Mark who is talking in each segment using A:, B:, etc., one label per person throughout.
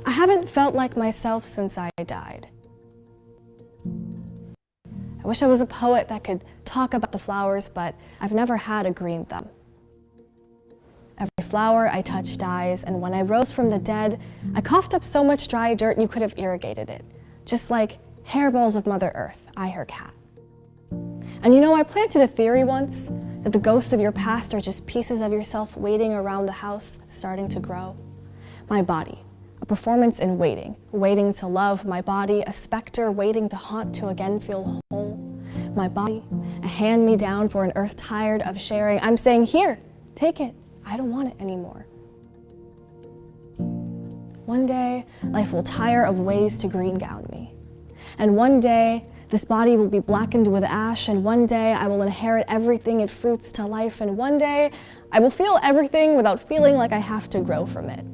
A: I haven't felt like myself since I died. I wish I was a poet that could talk about the flowers, but I've never had a green thumb. Every flower I touch dies, and when I rose from the dead, I coughed up so much dry dirt you could have irrigated it, just like hairballs of Mother Earth, I her cat. And you know, I planted a theory once that the ghosts of your past are just pieces of yourself waiting around the house, starting to grow. My body, a performance in waiting, waiting to love. My body, a specter waiting to haunt to again feel whole. My body, a hand-me-down for an earth tired of sharing. I'm saying, here, take it. I don't want it anymore. One day, life will tire of ways to green gown me. And one day, this body will be blackened with ash, and one day I will inherit everything it fruits to life, and one day I will feel everything without feeling like I have to grow from it.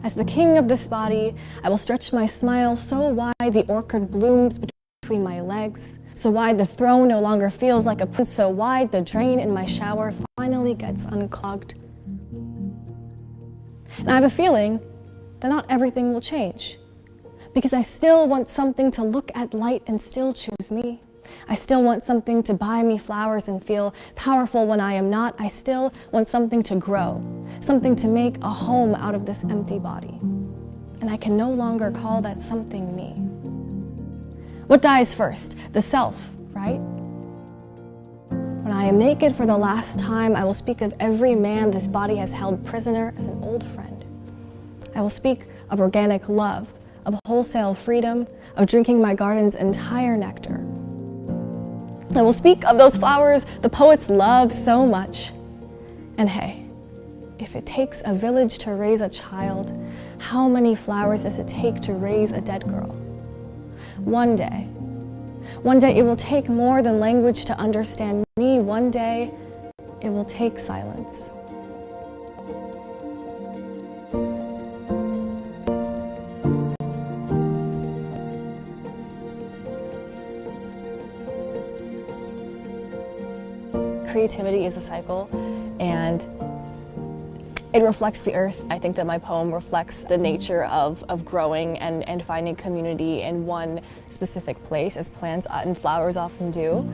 A: As the king of this body, I will stretch my smile so wide the orchid blooms between my legs, so wide the throne no longer feels like a prince, so wide the drain in my shower finally gets unclogged. And I have a feeling that not everything will change, because I still want something to look at light and still choose me. I still want something to buy me flowers and feel powerful when I am not. I still want something to grow, something to make a home out of this empty body. And I can no longer call that something me. What dies first? The self, right? When I am naked for the last time, I will speak of every man this body has held prisoner as an old friend. I will speak of organic love, of wholesale freedom, of drinking my garden's entire nectar. I will speak of those flowers the poets love so much. And hey, if it takes a village to raise a child, how many flowers does it take to raise a dead girl? One day it will take more than language to understand me. One day, it will take silence. Creativity is a cycle, and it reflects the earth. I think that my poem reflects the nature of growing and finding community in one specific place, as plants and flowers often do.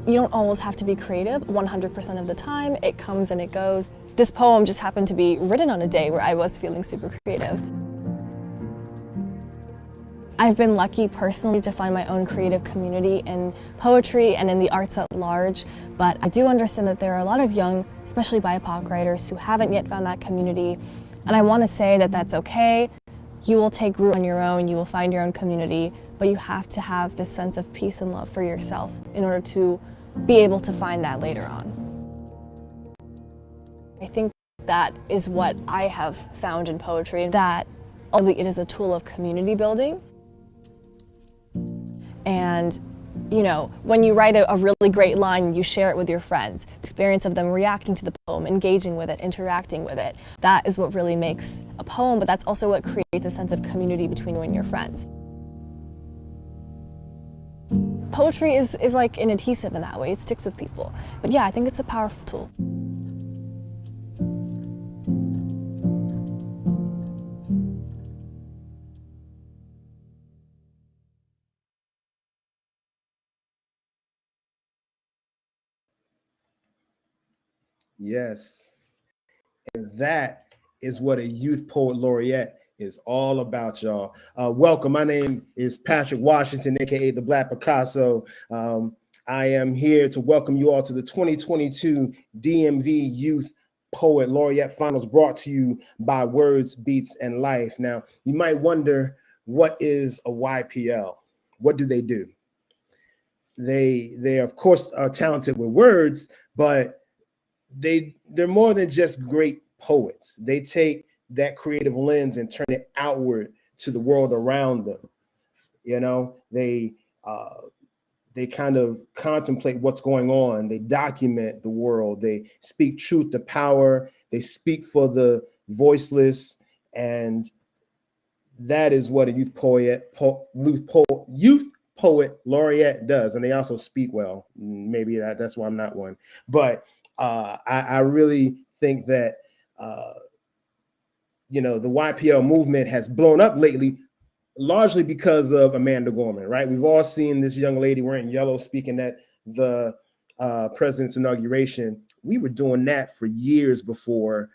A: You don't always have to be creative 100% of the time. It comes and it goes. This poem just happened to be written on a day where I was feeling super creative. I've been lucky personally to find my own creative community in poetry and in the arts at large, but I do understand that there are a lot of young, especially BIPOC writers, who haven't yet found that community, and I want to say that that's okay. You will take root on your own, you will find your own community, but you have to have this sense of peace and love for yourself in order to be able to find that later on. I think that is what I have found in poetry, that ultimately it is a tool of community building. And, you know, when you write a really great line, you share it with your friends. The experience of them reacting to the poem, engaging with it, interacting with it, that is what really makes a poem, but that's also what creates a sense of community between you and your friends. Poetry is like an adhesive in that way. It sticks with people. But yeah, I think it's a powerful tool.
B: Yes, and that is what a youth poet laureate is all about, y'all. Welcome. My name is Patrick Washington, aka the Black Picasso. I am here to welcome you all to the 2022 DMV Youth Poet Laureate Finals, brought to you by Words, Beats, and Life. Now, you might wonder, what is a YPL? What do they do? They of course are talented with words, but they're more than just great poets. They take that creative lens and turn it outward to the world around them. You know, they kind of contemplate what's going on. They document the world. They speak truth to power. They speak for the voiceless, and that is what a youth poet laureate does. And they also speak well. Maybe that's why I'm not one, but I really think that the YPL movement has blown up lately, largely because of Amanda Gorman, right? We've all seen this young lady wearing yellow speaking at the president's inauguration. We were doing that for years before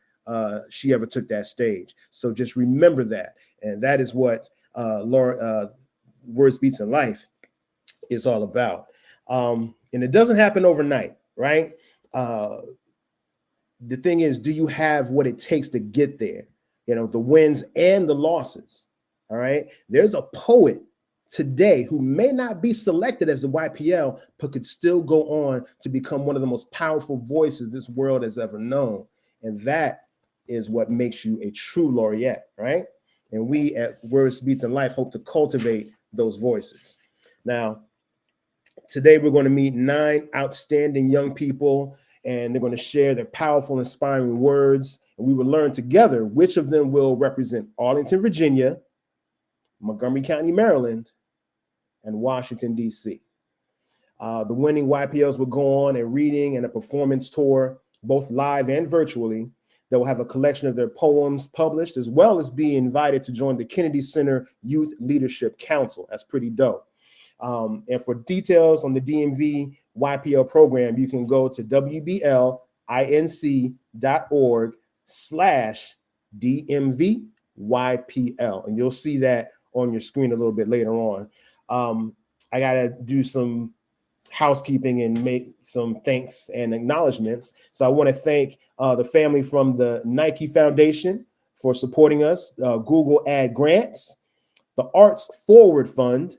B: she ever took that stage. So just remember that. And that is what Words Beats in Life is all about. And it doesn't happen overnight, right? The thing is, do you have what it takes to get there? The wins and the losses. All right. There's a poet today who may not be selected as the YPL, but could still go on to become one of the most powerful voices this world has ever known. And that is what makes you a true laureate, right? And we at Words Beats in Life hope to cultivate those voices. Now, today we're going to meet 9 outstanding young people, and they're going to share their powerful, inspiring words. And we will learn together which of them will represent Arlington, Virginia, Montgomery County, Maryland, and Washington, D.C. The winning YPLs will go on a reading and a performance tour, both live and virtually. They will have a collection of their poems published, as well as be invited to join the Kennedy Center Youth Leadership Council. That's pretty dope. And for details on the DMV YPL program, you can go to wblinc.org/DMVYPL, and you'll see that on your screen a little bit later on. I got to do some housekeeping and make some thanks and acknowledgments. So I want to thank the family from the Nike Foundation for supporting us, Google Ad Grants, the Arts Forward Fund,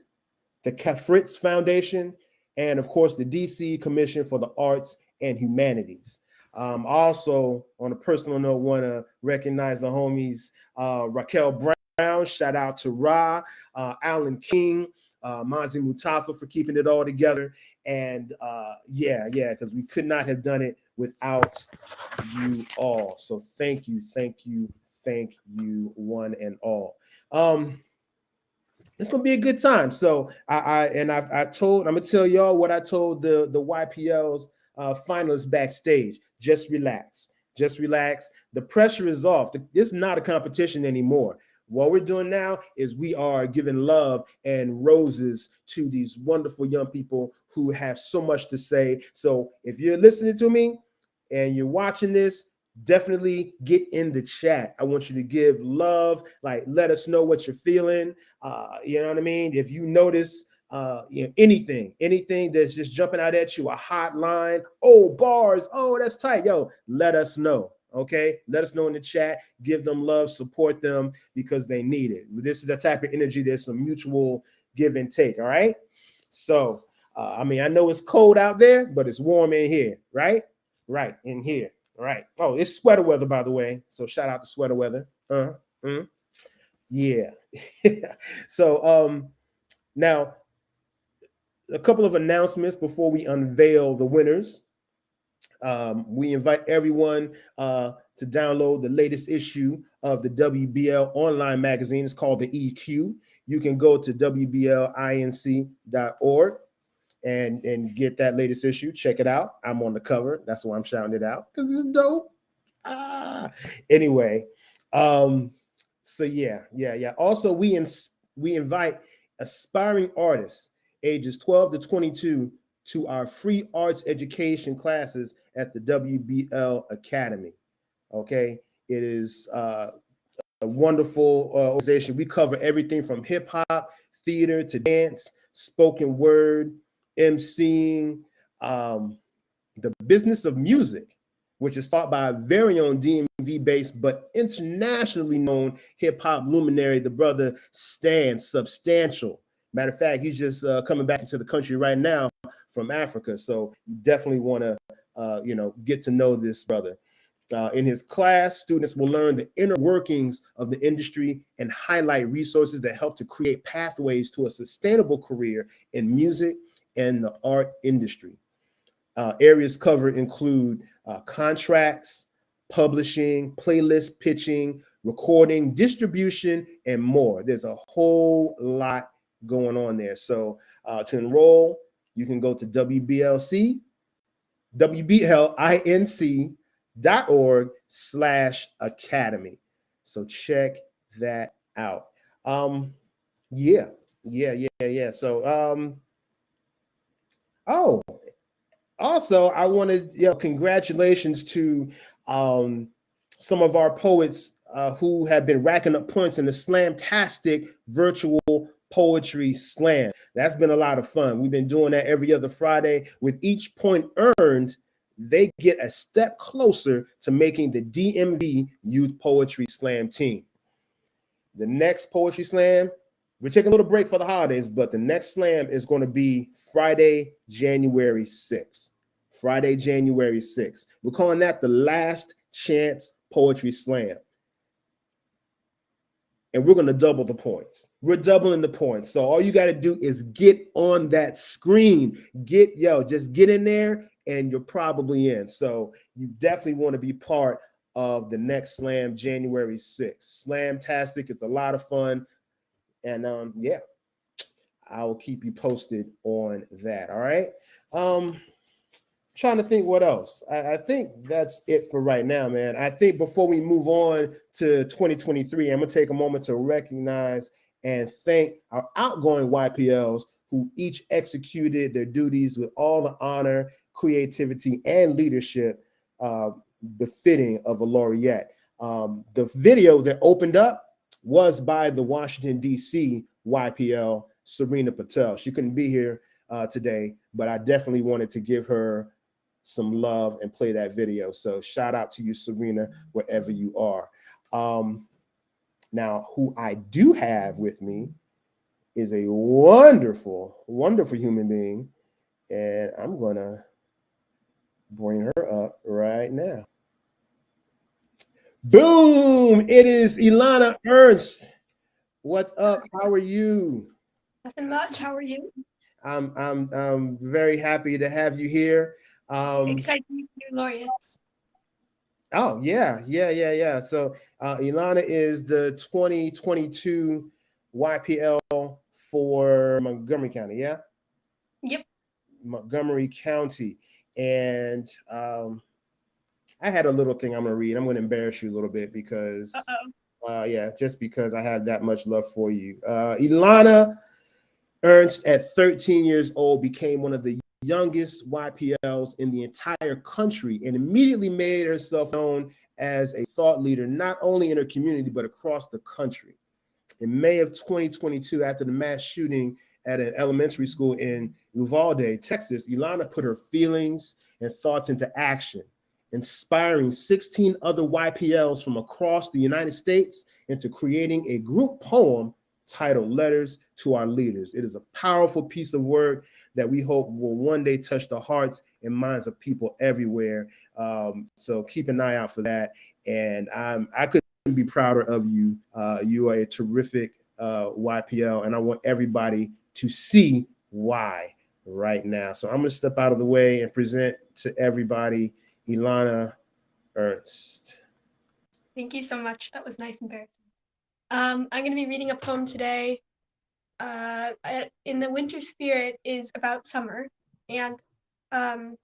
B: the KASHVI Foundation, and of course the DC Commission for the Arts and Humanities. Also, on a personal note, want to recognize the homies Raquel Brown, shout out to Ra, Alan King, Mazi Mutafa for keeping it all together. And because we could not have done it without you all. So thank you, one and all. It's gonna be a good time. So I'm gonna tell y'all what I told the YPL's finalists backstage. Just relax. The pressure is off. This is not a competition anymore. What we're doing now is we are giving love and roses to these wonderful young people who have so much to say. So if you're listening to me and you're watching this, definitely get in the chat. I want you to give love, let us know what you're feeling. You know what I mean? If you notice anything that's just jumping out at you, a hotline, bars, that's tight. Yo, let us know. Okay, let us know in the chat. Give them love, support them because they need it. This is the type of energy. There's some mutual give and take. All right. So, I know it's cold out there, but it's warm in here, right? Right in here. All right. Oh, it's sweater weather, by the way. So shout out to sweater weather. Yeah. So now a couple of announcements before we unveil the winners. We invite everyone to download the latest issue of the WBL online magazine. It's called the EQ. You can go to wblinc.org and get that latest issue. Check it out. I'm on the cover. That's why I'm shouting it out, because it's dope. Anyway, so yeah. Also, we invite aspiring artists ages 12 to 22 to our free arts education classes at the WBL Academy. Okay, it is a wonderful organization. We cover everything from hip hop, theater to dance, spoken word, emceeing, the business of music, which is taught by a very own DMV-based but internationally known hip hop luminary, the brother Stan Substantial. Matter of fact, he's just coming back into the country right now from Africa. So you definitely want to, get to know this brother. In his class, students will learn the inner workings of the industry and highlight resources that help to create pathways to a sustainable career in music and the art industry. Areas covered include contracts, publishing, playlist pitching, recording, distribution, and more. There's a whole lot going on there. So to enroll, you can go to wblinc.org/academy. So check that out. Yeah. So oh, also I wanted, congratulations to some of our poets who have been racking up points in the Slamtastic virtual poetry slam. That's been a lot of fun. We've been doing that every other Friday. With each point earned, they get a step closer to making the DMV Youth Poetry Slam team. The next poetry slam, we're taking a little break for the holidays, but the next slam is going to be Friday, January 6th. Friday, January 6th. We're calling that the Last Chance Poetry Slam. And we're going to double the points. We're doubling the points. So all you got to do is get on that screen. Just get in there and you're probably in. So you definitely want to be part of the next slam, January 6th. Slamtastic. It's a lot of fun. And I will keep you posted on that. All right. Trying to think what else. I think that's it for right now, man. I think before we move on to 2023, I'm going to take a moment to recognize and thank our outgoing YPLs who each executed their duties with all the honor, creativity, and leadership befitting of a laureate. The video that opened up was by the Washington, D.C. YPL, Sarina Patel. She couldn't be here today, but I definitely wanted to give her some love and play that video. So shout out to you, Sarina, wherever you are. Now, who I do have with me is a wonderful, wonderful human being, and I'm gonna bring her up right now. Boom! It is ELANA ERNST. What's up? How are you?
C: Nothing much. How are you?
B: I'm very happy to have you here.
C: Excited to meet you, Laureates.
B: Oh, yeah. So ELANA is the 2022 YPL for Montgomery County, yeah?
C: Yep.
B: Montgomery County. And I had a little thing I'm going to read. I'm going to embarrass you a little bit because, just because I have that much love for you. ELANA ERNST, at 13 years old, became one of the youngest YPLs in the entire country and immediately made herself known as a thought leader, not only in her community, but across the country. In May of 2022, after the mass shooting at an elementary school in Uvalde, Texas, ELANA put her feelings and thoughts into action, inspiring 16 other YPLs from across the United States into creating a group poem titled Letters to Our Leaders. It is a powerful piece of work that we hope will one day touch the hearts and minds of people everywhere. So keep an eye out for that. And I couldn't be prouder of you. You are a terrific YPL, and I want everybody to see why right now. So I'm going to step out of the way and present to everybody ELANA ERNST.
C: Thank you so much. That was nice and embarrassing. I'm going to be reading a poem today. In the Winter Spirit is about summer. And so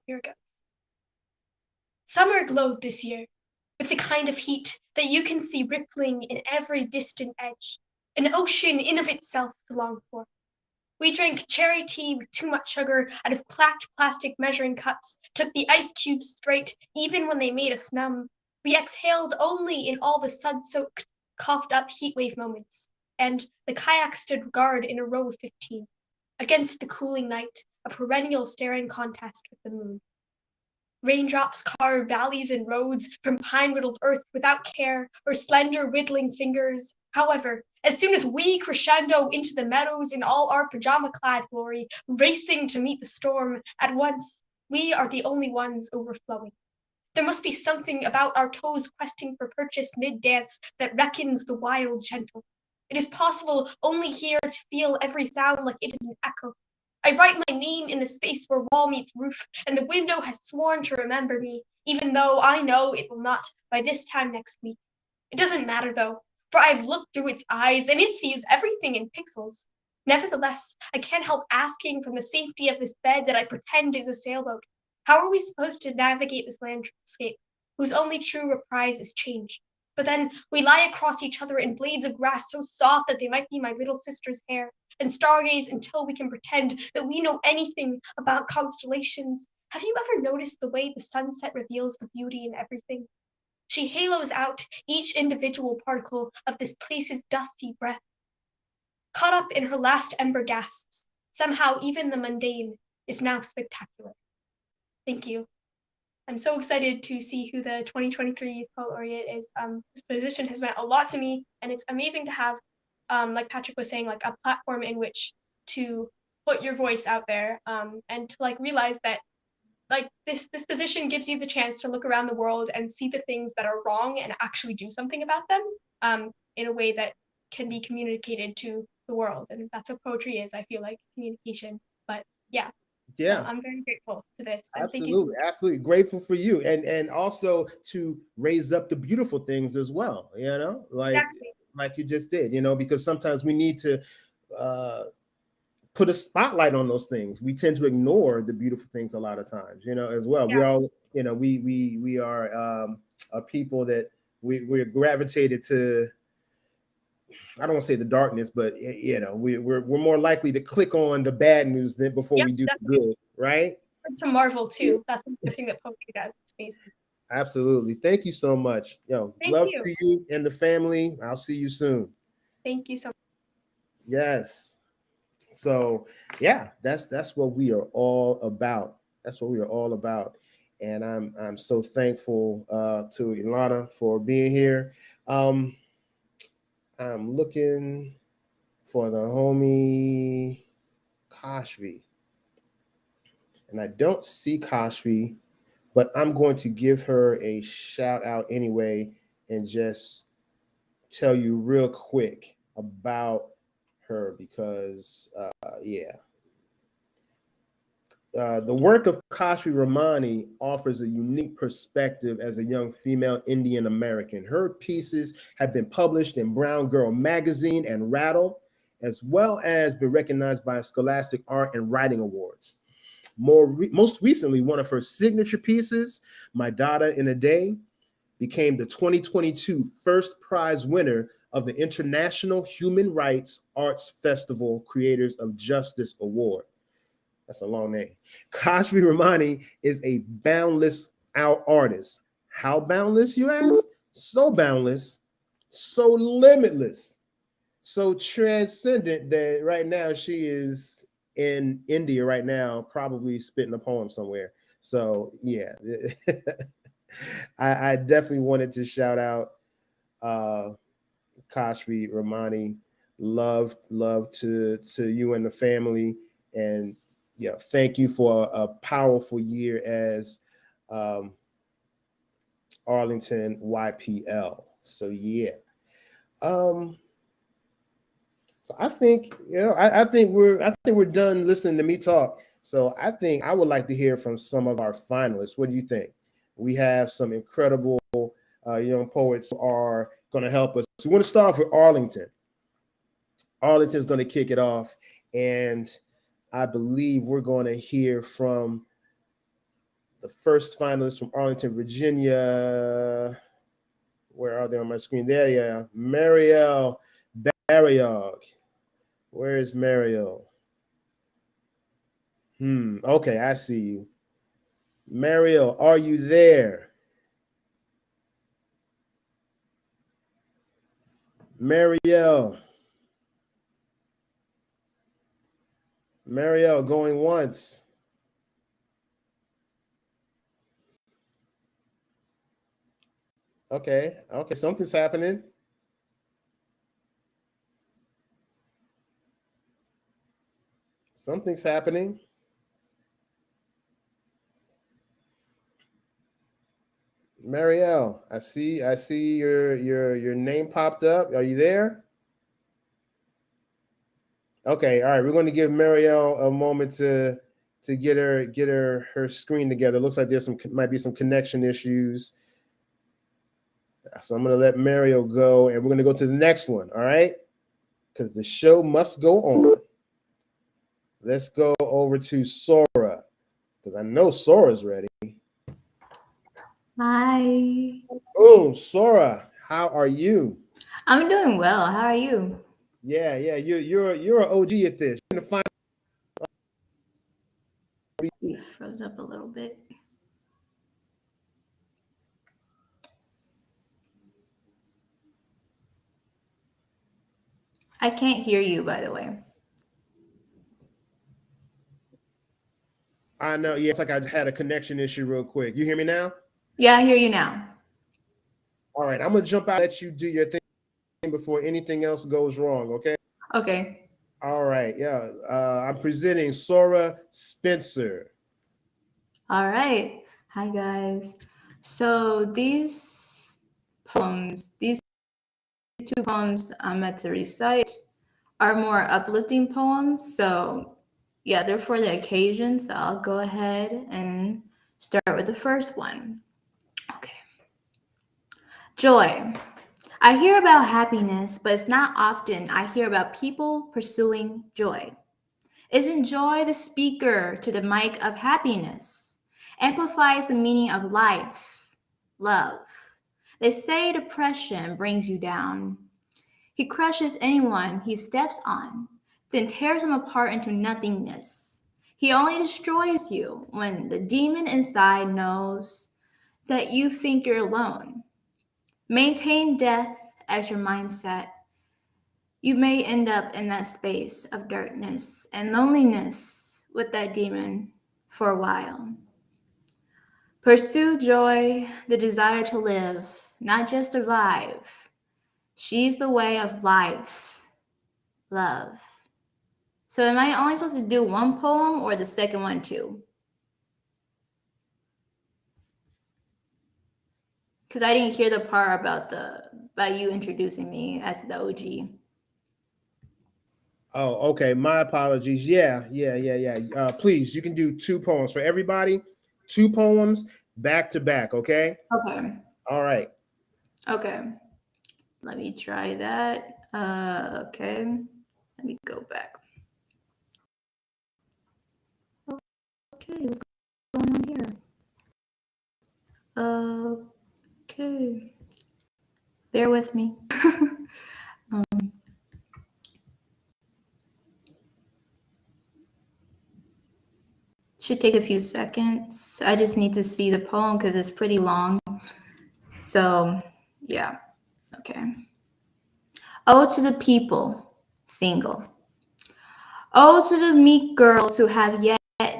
C: here it goes. Summer glowed this year with the kind of heat that you can see rippling in every distant edge, an ocean in of itself to long for. We drank cherry tea with too much sugar out of placked plastic measuring cups, took the ice cubes straight even when they made us numb. We exhaled only in all the sun-soaked, coughed-up heatwave moments, and the kayak stood guard in a row of 15, against the cooling night, a perennial staring contest with the moon. Raindrops carve valleys and roads from pine-riddled earth without care or slender whittling fingers. However, as soon as we crescendo into the meadows in all our pajama-clad glory, racing to meet the storm at once, we are the only ones overflowing. There must be something about our toes questing for purchase mid-dance that reckons the wild gentle. It is possible only here to feel every sound like it is an echo. I write my name in the space where wall meets roof, and the window has sworn to remember me, even though I know it will not by this time next week. It doesn't matter though, for I've looked through its eyes and it sees everything in pixels. Nevertheless, I can't help asking from the safety of this bed that I pretend is a sailboat. How are we supposed to navigate this landscape? whose only true reprise is change. But then we lie across each other in blades of grass so soft that they might be my little sister's hair, and stargaze until we can pretend that we know anything about constellations. Have you ever noticed the way the sunset reveals the beauty in everything? She halos out each individual particle of this place's dusty breath. Caught up in her last ember gasps, somehow even the mundane is now spectacular. Thank you. I'm so excited to see who the 2023 Youth Poet Laureate is. This position has meant a lot to me, and it's amazing to have, like Patrick was saying, like a platform in which to put your voice out there, and to like realize that like this position gives you the chance to look around the world and see the things that are wrong and actually do something about them, in a way that can be communicated to the world. And that's what poetry is, I feel like, communication. But yeah.
B: Yeah.
C: So I'm very grateful to this. And
B: absolutely,
C: thank you so
B: absolutely grateful for you, and also to raise up the beautiful things as well.
C: Exactly.
B: Like you just did. Because sometimes we need to put a spotlight on those things. We tend to ignore the beautiful things a lot of times. As well.
C: Yeah.
B: We're all we are a people that we're gravitated to. I don't want to say the darkness, but we're more likely to click on the bad news than before we do the good, right?
C: To marvel too. That's the thing that poetry does. It's amazing.
B: Absolutely. Thank you so much. Love
C: you.
B: to you and the family. I'll see you soon.
C: Thank you so much.
B: Yes. So yeah, that's what we are all about. That's what we are all about. And I'm so thankful to Elana for being here. I'm looking for the homie KASHVI. And I don't see KASHVI, but I'm going to give her a shout out anyway and just tell you real quick about her because, the work of KASHVI Ramani offers a unique perspective as a young female Indian American. Her pieces have been published in Brown Girl magazine and Rattle, as well as been recognized by Scholastic Art and Writing Awards. Most recently, one of her signature pieces, My Daughter in a Day, became the 2022 first prize winner of the International Human Rights Arts Festival Creators of Justice Award. That's a long name. KASHVI Ramani is a boundless artist. How boundless, you ask? So boundless, so limitless, so transcendent that right now she is in India right now, probably spitting a poem somewhere. So yeah, I definitely wanted to shout out KASHVI Ramani. Love to you and the family, and thank you for a powerful year as Arlington YPL. So yeah. So I think I think we're done listening to me talk. So I think I would like to hear from some of our finalists. What do you think? We have some incredible young poets who are going to help us. So we're going to start off with Arlington. Arlington's going to kick it off, and I believe we're going to hear from the first finalist from Arlington, Virginia. Where are they on my screen? There, yeah. Mariel Barriog. Where is Mariel? Okay, I see you. Mariel, are you there? Mariel. Mariel going once. Okay, something's happening. Something's happening. Mariel, I see your name popped up. Are you there? Okay, all right. We're going to give Mariel a moment to get her screen together. Looks like might be some connection issues. So I'm going to let Mariel go, and we're going to go to the next one. All right, because the show must go on. Let's go over to Sora, because I know Sora's ready.
D: Hi.
B: Oh, Sora, how are you?
D: I'm doing well. How are you?
B: Yeah, you're an OG at this. You're gonna find
D: You froze up a little bit. I can't hear you, by the way.
B: I know. Yeah, it's like I had a connection issue real quick. You hear me now?
D: Yeah, I hear you now.
B: All right, I'm gonna jump out, let you do your thing before anything else goes wrong. Okay.
D: Okay.
B: All right. Yeah. I'm presenting Sora Spencer.
D: All right. Hi, guys. So these two poems I'm meant to recite are more uplifting poems. So yeah, they're for the occasion. So I'll go ahead and start with the first one. Okay. Joy. I hear about happiness, but it's not often I hear about people pursuing joy. Isn't joy the speaker to the mic of happiness? Amplifies the meaning of life, love. They say depression brings you down. He crushes anyone he steps on, then tears them apart into nothingness. He only destroys you when the demon inside knows that you think you're alone. Maintain death as your mindset. You may end up in that space of darkness and loneliness with that demon for a while. Pursue joy, the desire to live, not just survive. She's the way of life, love. So am I only supposed to do one poem or the second one too? Because I didn't hear the part about by you introducing me as the OG.
B: Oh, okay. My apologies. Yeah. Please, you can do two poems for everybody. Two poems back to back. Okay.
D: Okay.
B: All right.
D: Okay. Let me try that. Okay. Let me go back. Okay, what's going on here? Okay. Bear with me. Should take a few seconds. I just need to see the poem because it's pretty long. So, yeah. Okay. Oh, to the people, single. Oh, to the meek girls who have yet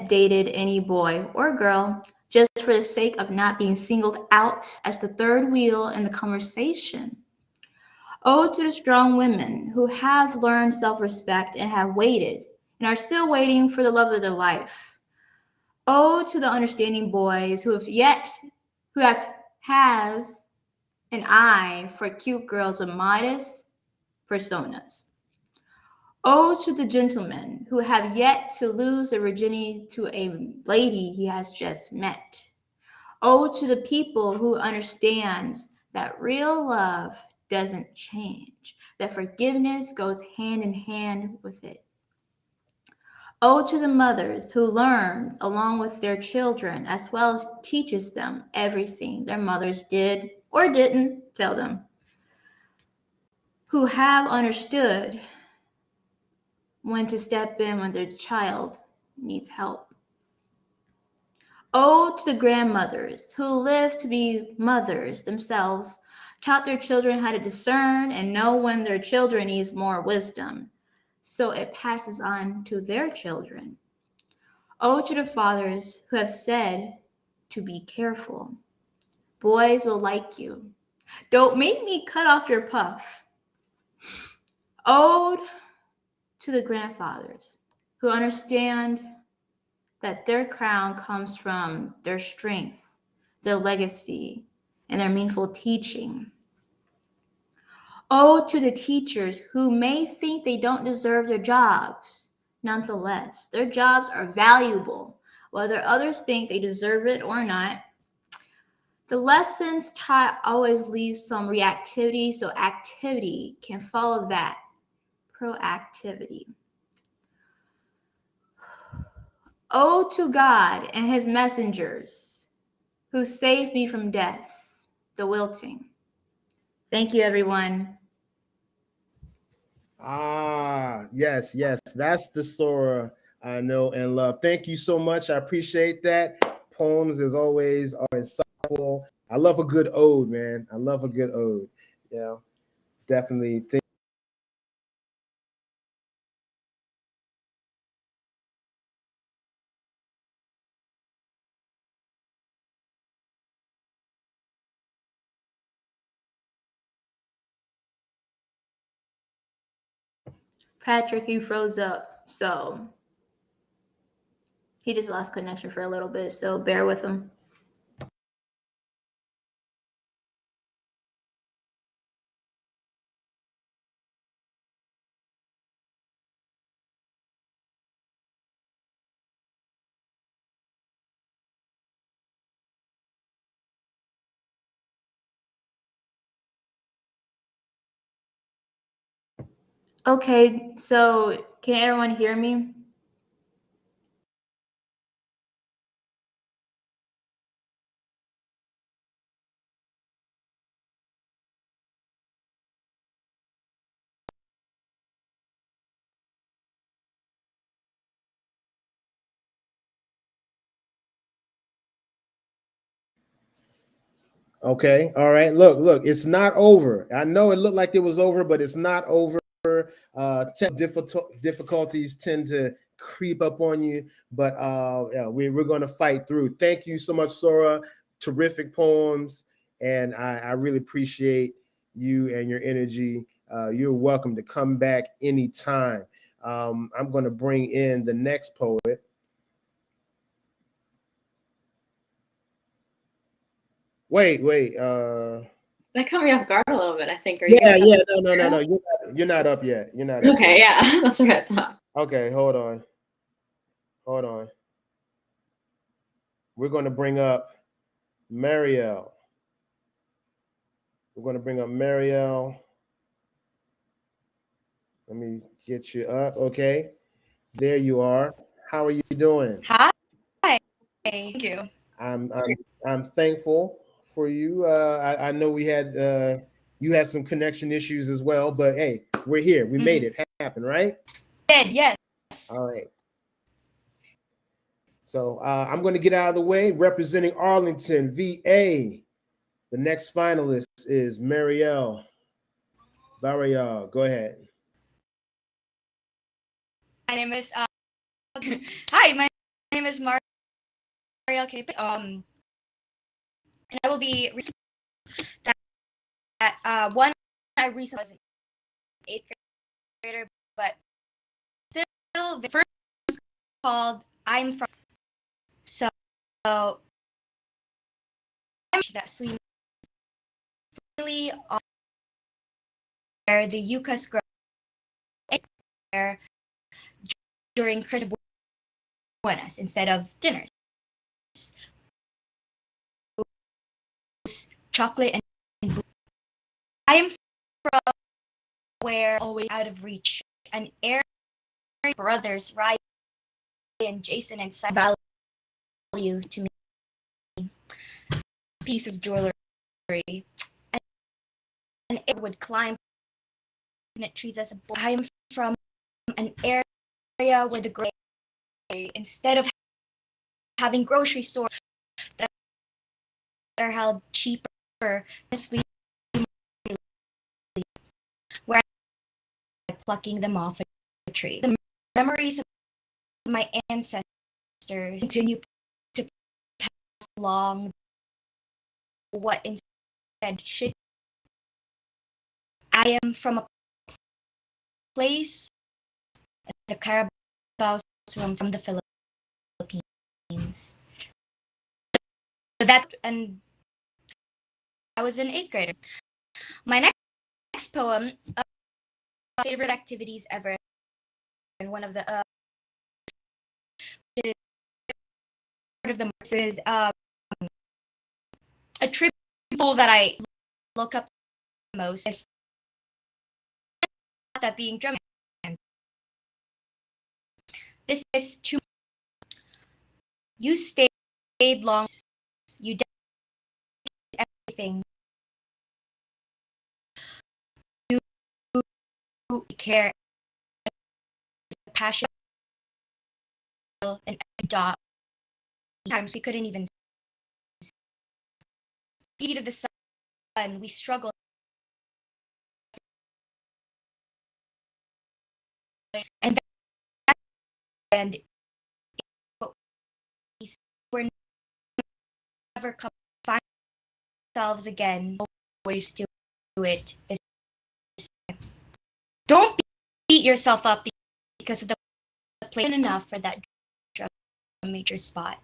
D: dated any boy or girl just for the sake of not being singled out as the third wheel in the conversation. Oh, to the strong women who have learned self-respect and have waited and are still waiting for the love of their life. Oh, to the understanding boys who have an eye for cute girls with modest personas. Oh, to the gentlemen who have yet to lose their virginity to a lady he has just met. Oh, to the people who understands that real love doesn't change, that forgiveness goes hand in hand with it. Oh, to the mothers who learns along with their children as well as teaches them everything their mothers did or didn't tell them, who have understood when to step in when their child needs help. Oh, to the grandmothers who live to be mothers themselves, taught their children how to discern and know when their children needs more wisdom, so it passes on to their children. Oh, to the fathers who have said to be careful. Boys will like you. Don't make me cut off your puff. Ode to the grandfathers who understand that their crown comes from their strength, their legacy, and their meaningful teaching. Oh, to the teachers who may think they don't deserve their jobs. Nonetheless, their jobs are valuable, whether others think they deserve it or not. The lessons taught always leave some reactivity, so activity can follow that. Proactivity. Oh, to God and his messengers who saved me from death, the wilting. Thank you, everyone.
B: Ah, yes, yes. That's the Sora I know and love. Thank you so much. I appreciate that. Poems, as always, are insightful. I love a good ode, man. I love a good ode. Yeah, definitely.
D: Patrick, you froze up, so he just lost connection for a little bit, so bear with him. Okay, so can everyone hear me?
B: Okay. All right. Look, it's not over. I know it looked like it was over, but it's not over. Difficulties tend to creep up on you, but yeah, we're going to fight through. Thank you so much, Sora. Terrific poems, and I really appreciate you and your energy. You're welcome to come back anytime. I'm going to bring in the next poet. Wait.
E: That caught me off guard a little bit, I think.
B: Yeah. No. You're not up yet. You're not up
E: Okay,
B: yet.
E: yeah, that's what I thought.
B: Okay, hold on. We're going to bring up Marielle. Let me get you up. Okay, there you are. How are you doing?
F: Hi. Thank you.
B: I'm thankful for you. I know we had you had some connection issues as well, but hey, we're here. We made it happen, right?
F: Did, yes.
B: All right. So I'm going to get out of the way. Representing Arlington VA, the next finalist is Marielle Barrial. Go ahead.
F: My name is hi, my name is Mariel K. And I will be that one I recently was an 8th grader, but still the first was called I'm from. So that swim freely on where the Yucas grow there during Christmas buenas instead of dinners. Chocolate and booze. I am from where always out of reach and air brothers Ryan and Jason and Simon value to me a piece of jewelry and it would climb trees as a boy. I am from an area where the gray instead of having grocery stores that are held cheaper, where I'm plucking them off a tree. The memories of my ancestors continue to pass along what instead should. I am from a place, the Carabao room from the Philippines. That and I was an 8th grader. My next poem, favorite activities ever, and one of the part of the is a tribute that I look up most is that being drum. This is too. You stayed long. You everything. You care, passion, and adopt. Sometimes we couldn't even see the heat of the sun. We struggled, and and we're never come find ourselves again. Always do it. Don't beat yourself up because of the play enough for that major spot.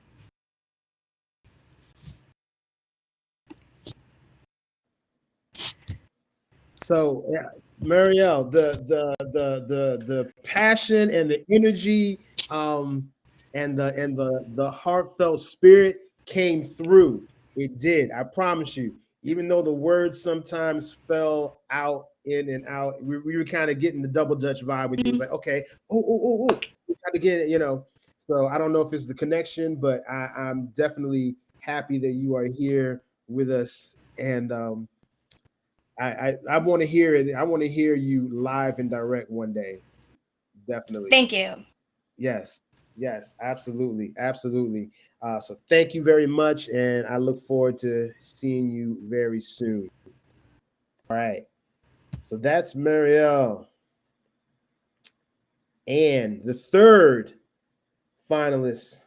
B: So, yeah, Marielle, the passion and the energy, and the heartfelt spirit came through. It did. I promise you. Even though the words sometimes fell out in and out, we were kind of getting the double Dutch vibe with you. It was like, okay, oh, we try to get it, you know. So I don't know if it's the connection, but I'm definitely happy that you are here with us, and I want to hear it. I want to hear you live and direct one day. Definitely.
F: Thank you.
B: Yes, absolutely. So thank you very much, and I look forward to seeing you very soon. All right. So that's Marielle. And the third finalist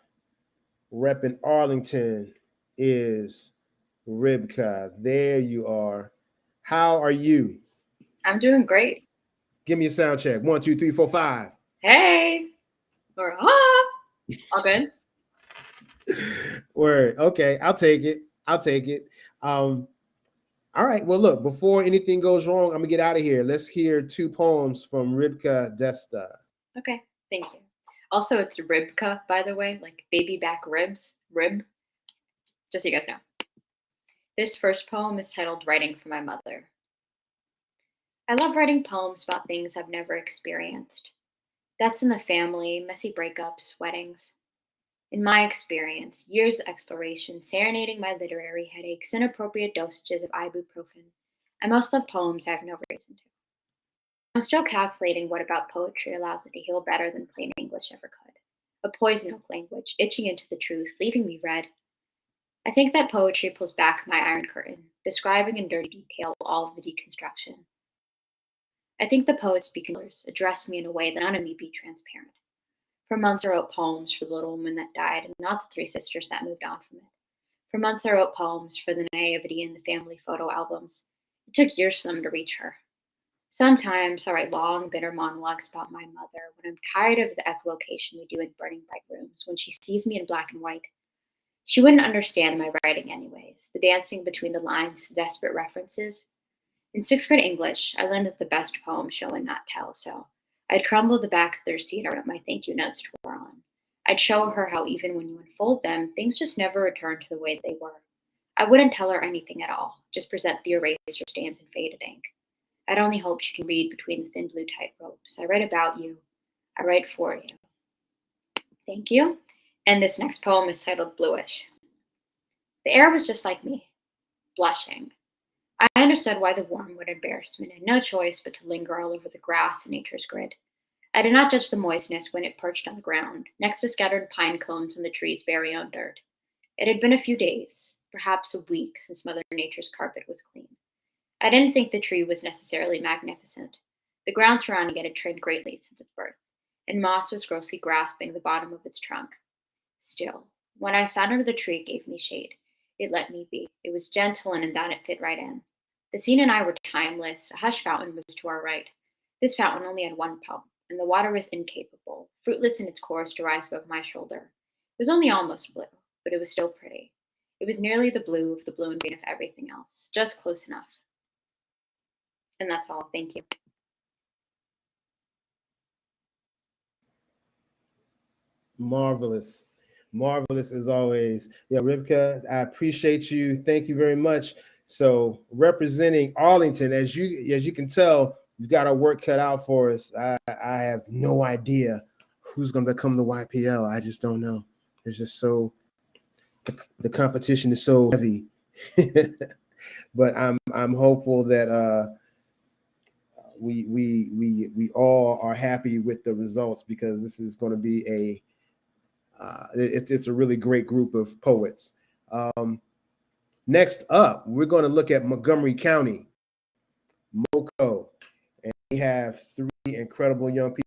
B: repping Arlington is Ribka. There you are. How are you?
E: I'm doing great.
B: Give me a sound check. 1, 2, 3, 4, 5.
E: Hey. Or all good.
B: Word. Okay, I'll take it. All right. Well, look, before anything goes wrong, I'm gonna get out of here. Let's hear 2 poems from Ribka Desta.
E: Okay, thank you. Also, it's Ribka, by the way, like baby back ribs, rib. Just so you guys know. This first poem is titled Writing for My Mother. I love writing poems about things I've never experienced. Deaths in the family, messy breakups, weddings. In my experience, years of exploration, serenading my literary headaches, inappropriate dosages of ibuprofen, I most love poems I have no reason to. I'm still calculating what about poetry allows it to heal better than plain English ever could. A poison oak language, itching into the truth, leaving me red. I think that poetry pulls back my iron curtain, describing in dirty detail all of the deconstruction. I think the poets speak in colors, address me in a way that none of me be transparent. For months I wrote poems for the little woman that died, and not the 3 sisters that moved on from it. For months I wrote poems for the naivety in the family photo albums. It took years for them to reach her. Sometimes I write long, bitter monologues about my mother when I'm tired of the echolocation we do in burning bright rooms, when she sees me in black and white. She wouldn't understand my writing anyways, the dancing between the lines, the desperate references. In 6th grade English, I learned that the best poems show and not tell, so I'd crumble the back of their seat and wrote my thank you notes to her on. I'd show her how even when you unfold them, things just never return to the way they were. I wouldn't tell her anything at all, just present the eraser stains and faded ink. I'd only hope she can read between the thin blue tightropes. I write about you. I write for you. Thank you. And this next poem is titled Bluish. The air was just like me, blushing. I understood why the warm wood embarrassment had no choice but to linger all over the grass in nature's grid. I did not judge the moistness when it perched on the ground, next to scattered pine cones on the tree's very own dirt. It had been a few days, perhaps a week, since Mother Nature's carpet was clean. I didn't think the tree was necessarily magnificent. The ground surrounding it had trained greatly since its birth, and moss was grossly grasping the bottom of its trunk. Still, when I sat under the tree, it gave me shade. It let me be. It was gentle, and in that it fit right in. The scene and I were timeless. A hush fountain was to our right. This fountain only had 1 pump, and the water was incapable, fruitless in its course to rise above my shoulder. It was only almost blue, but it was still pretty. It was nearly the blue of the blue and green of everything else, just close enough. And that's all. Thank you.
B: Marvelous as always. Yeah, Ribka, I appreciate you. Thank you very much. So representing Arlington, as you can tell, you've got our work cut out for us. I have no idea who's going to become the YPL. I just don't know. It's just so the competition is so heavy. But I'm hopeful that we all are happy with the results, because this is going to be it's a really great group of poets. Next up, we're going to look at Montgomery County, MoCo, and we have 3 incredible young people.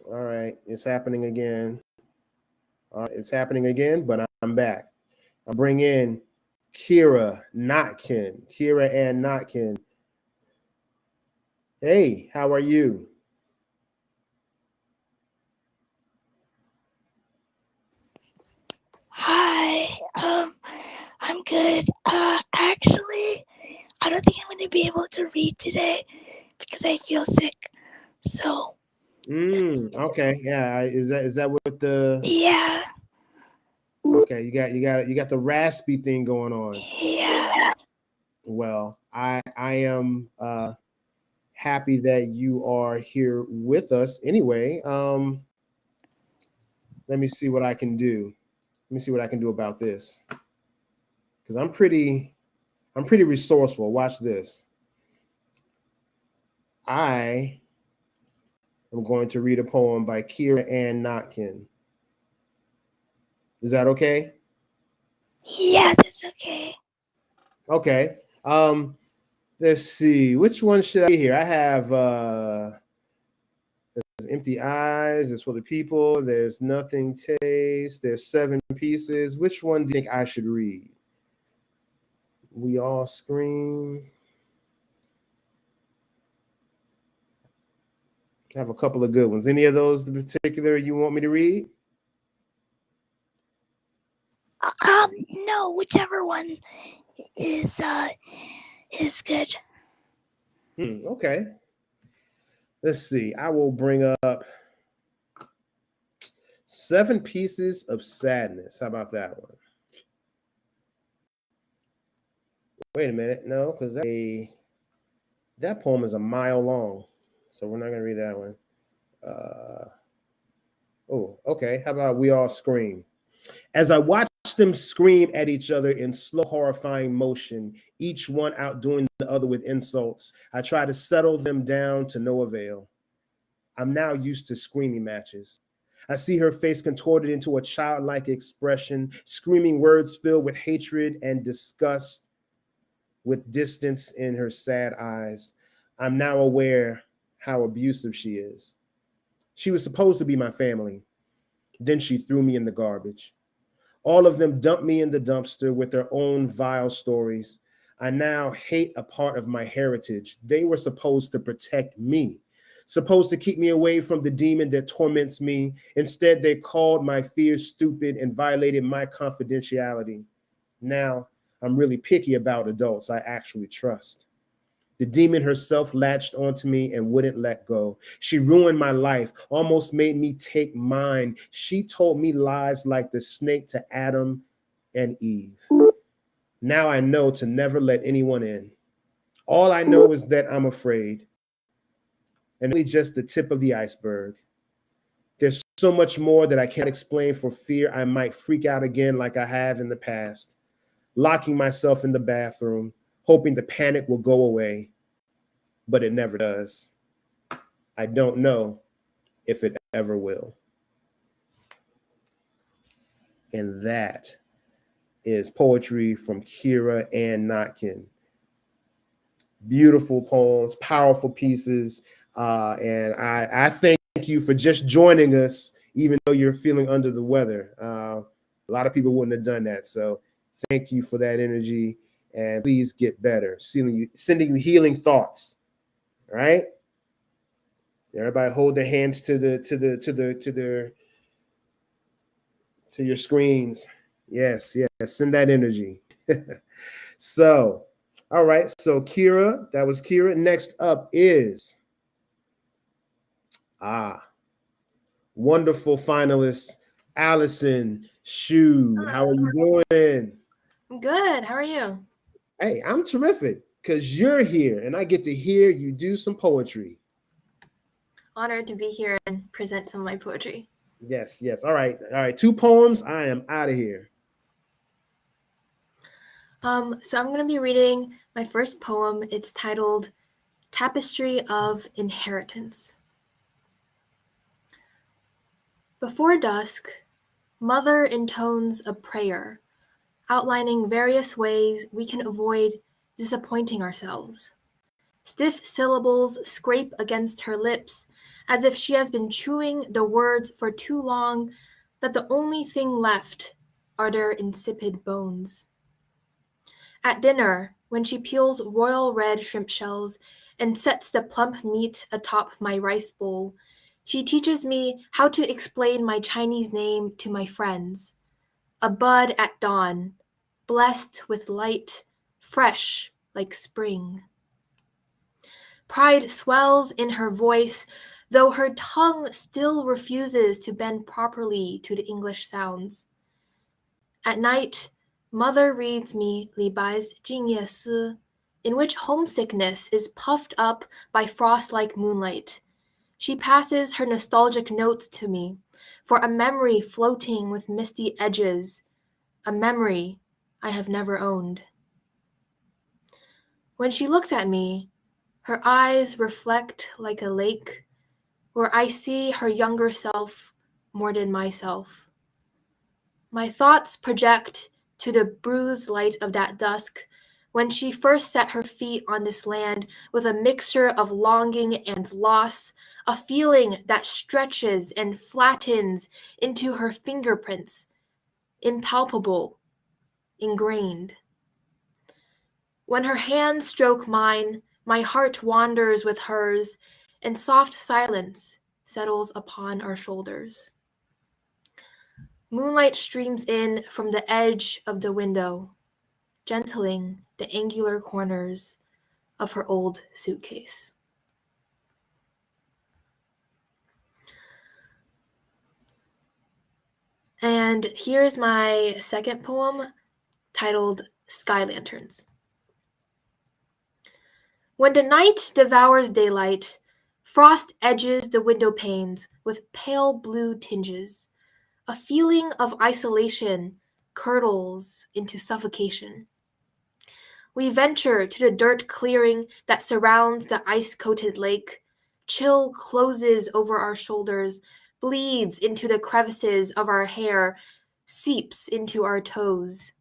B: All right, it's happening again. All right, it's happening again, but I'm back. I bring in Kira Ann Notkin. Hey, how are you?
G: Hi, I'm good. Actually, I don't think I'm going to be able to read today because I feel sick. So.
B: Okay, yeah. Is that what the?
G: Yeah.
B: Okay, you got the raspy thing going on.
G: Yeah.
B: Well, I am happy that you are here with us. Anyway, let me see what I can do. Let me see what I can do about this, because I'm pretty resourceful. Watch this. I am going to read a poem by Kira Ann Notkin. Is that okay?
G: Yeah, that's okay.
B: Okay. Let's see. Which one should I be here? I have there's Empty Eyes. There's For the People. There's Nothing Taste. There's 7 Pieces. Which one do you think I should read? We All Scream. I have a couple of good ones. Any of those in particular you want me to read?
G: No, whichever one is good.
B: Okay. Let's see. I will bring up 7 Pieces of Sadness. How about that one? Wait a minute. No, because that poem is a mile long. So we're not going to read that one. Oh, okay. How about We All Scream? As I watch them scream at each other in slow, horrifying motion, each one outdoing the other with insults, I try to settle them down to no avail. I'm now used to screaming matches. I see her face contorted into a childlike expression, screaming words filled with hatred and disgust, with distance in her sad eyes. I'm now aware how abusive she is. She was supposed to be my family. Then she threw me in the garbage. All of them dumped me in the dumpster with their own vile stories. I now hate a part of my heritage. They were supposed to protect me, supposed to keep me away from the demon that torments me. Instead, they called my fears stupid and violated my confidentiality. Now, I'm really picky about adults I actually trust. The demon herself latched onto me and wouldn't let go. She ruined my life, almost made me take mine. She told me lies like the snake to Adam and Eve. Now I know to never let anyone in. All I know is that I'm afraid, and only just the tip of the iceberg. There's so much more that I can't explain for fear I might freak out again like I have in the past, locking myself in the bathroom, hoping the panic will go away, but it never does. I don't know if it ever will. And that is poetry from Kira Ann Notkin. Beautiful poems, powerful pieces. And I thank you for just joining us, even though you're feeling under the weather. A lot of people wouldn't have done that. So thank you for that energy. And please get better. Sending you healing thoughts. All right. Everybody hold their hands to your screens. Yes. Send that energy. So, all right. So Kira, that was Kira. Next up is wonderful finalist Allison Shu. How are you doing?
H: I'm good. How are you?
B: Hey, I'm terrific. because you're here and I get to hear you do some poetry.
H: Honored to be here and present some of my poetry.
B: Yes, yes. All right, all right. 2 poems. I am out of here.
H: So I'm going to be reading my first poem. It's titled Tapestry of Inheritance. Before dusk, Mother intones a prayer, outlining various ways we can avoid disappointing ourselves. Stiff syllables scrape against her lips, as if she has been chewing the words for too long that the only thing left are their insipid bones. At dinner, when she peels royal red shrimp shells and sets the plump meat atop my rice bowl, she teaches me how to explain my Chinese name to my friends. A bud at dawn, blessed with light, fresh like spring. Pride swells in her voice, though her tongue still refuses to bend properly to the English sounds. At night, Mother reads me Li Bai's 静夜思, in which homesickness is puffed up by frost-like moonlight. She passes her nostalgic notes to me, for a memory floating with misty edges, a memory I have never owned. When she looks at me, her eyes reflect like a lake, where I see her younger self more than myself. My thoughts project to the bruised light of that dusk, when she first set her feet on this land with a mixture of longing and loss, a feeling that stretches and flattens into her fingerprints, impalpable, ingrained. When her hands stroke mine, my heart wanders with hers, and soft silence settles upon our shoulders. Moonlight streams in from the edge of the window, gentling the angular corners of her old suitcase. And here's my second poem, titled Sky Lanterns. When the night devours daylight, frost edges the window panes with pale blue tinges. A feeling of isolation curdles into suffocation. We venture to the dirt clearing that surrounds the ice-coated lake. Chill closes over our shoulders, bleeds into the crevices of our hair, seeps into our toes.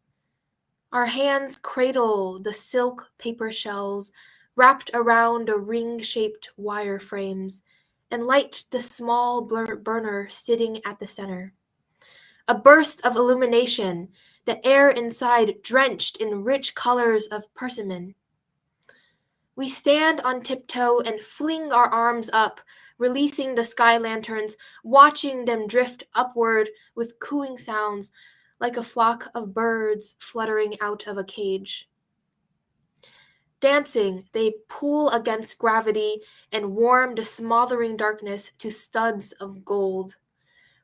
H: Our hands cradle the silk paper shells wrapped around the ring-shaped wire frames and light the small burner sitting at the center. A burst of illumination, the air inside drenched in rich colors of persimmon. We stand on tiptoe and fling our arms up, releasing the sky lanterns, watching them drift upward with cooing sounds like a flock of birds fluttering out of a cage. Dancing, they pull against gravity and warm the smothering darkness to studs of gold.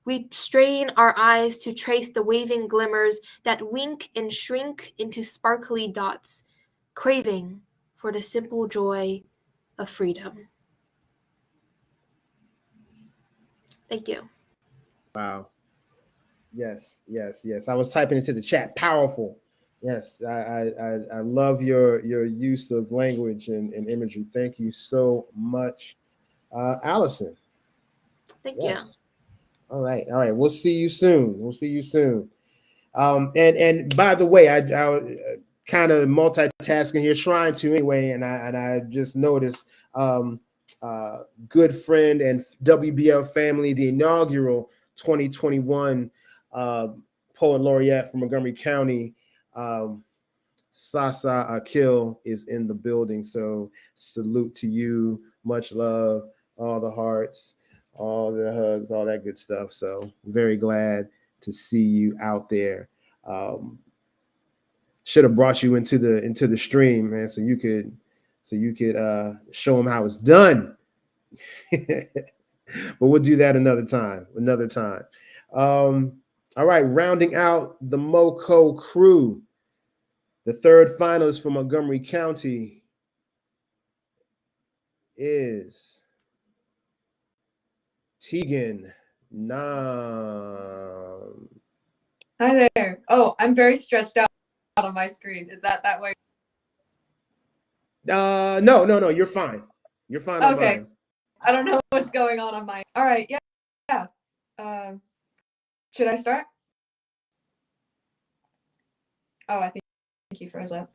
H: We strain our eyes to trace the waving glimmers that wink and shrink into sparkly dots, craving for the simple joy of freedom. Thank you.
B: Wow. Yes, yes, yes. I was typing into the chat. Powerful. Yes, I love your use of language and imagery. Thank you so much, Allison.
H: Thank
B: yes. All right, all right. We'll see you soon. We'll see you soon. And by the way, I kind of multitasking here, trying to anyway, and I just noticed good friend and WBL family, the inaugural 2021 poet laureate from Montgomery County, Sasa Akil, is in the building. So salute to you. Much love. All the hearts, all the hugs, all that good stuff. So very glad to see you out there. Should have brought you into the stream, man, so you could show them how it's done. But we'll do that another time. All right, rounding out the MoCo crew, the third finalist from Montgomery County, is Tegan Nam.
I: Hi there. Oh, I'm very stretched out on my screen. Is that way?
B: No. You're fine. You're fine on
I: Okay.
B: mine.
I: I don't know what's going on mine. All right. Yeah. Should I start? Oh, I think you froze up.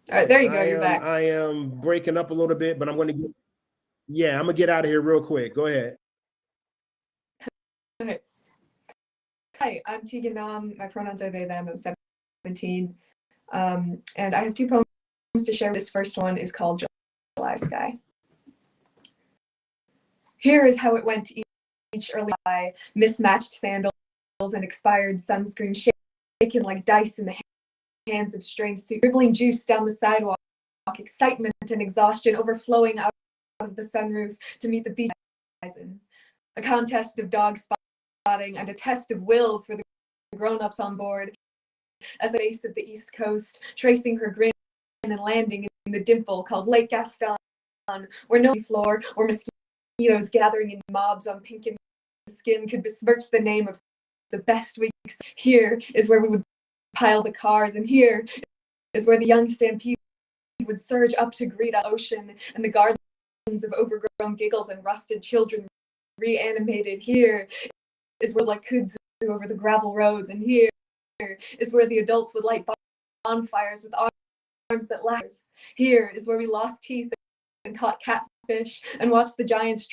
I: All right, there you go. You're back.
B: I am breaking up a little bit, but I'm going to get out of here real quick. Go ahead.
I: Okay. Hi, I'm Tegan Nam. My pronouns are they, them. I'm 17. And I have 2 poems to share. This first one is called July Sky. Here is how it went each early eye, mismatched sandals and expired sunscreen shaken like dice in the hands of strange suits, dribbling juice down the sidewalk, excitement and exhaustion overflowing out of the sunroof to meet the beach horizon. A contest of dog spotting and a test of wills for the grown-ups on board as the base of the East Coast, tracing her grin and landing in the dimple called Lake Gaston, where no floor or mosquitoes gathering in mobs on pink and skin could besmirch the name of the best weeks. Here is where we would pile the cars, and here is where the young stampede would surge up to greet our ocean and the gardens of overgrown giggles and rusted children reanimated. Here is where like kudzu over the gravel roads, and here is where the adults would light bonfires with arms that laugh. Here is where we lost teeth and caught catfish and watched the giants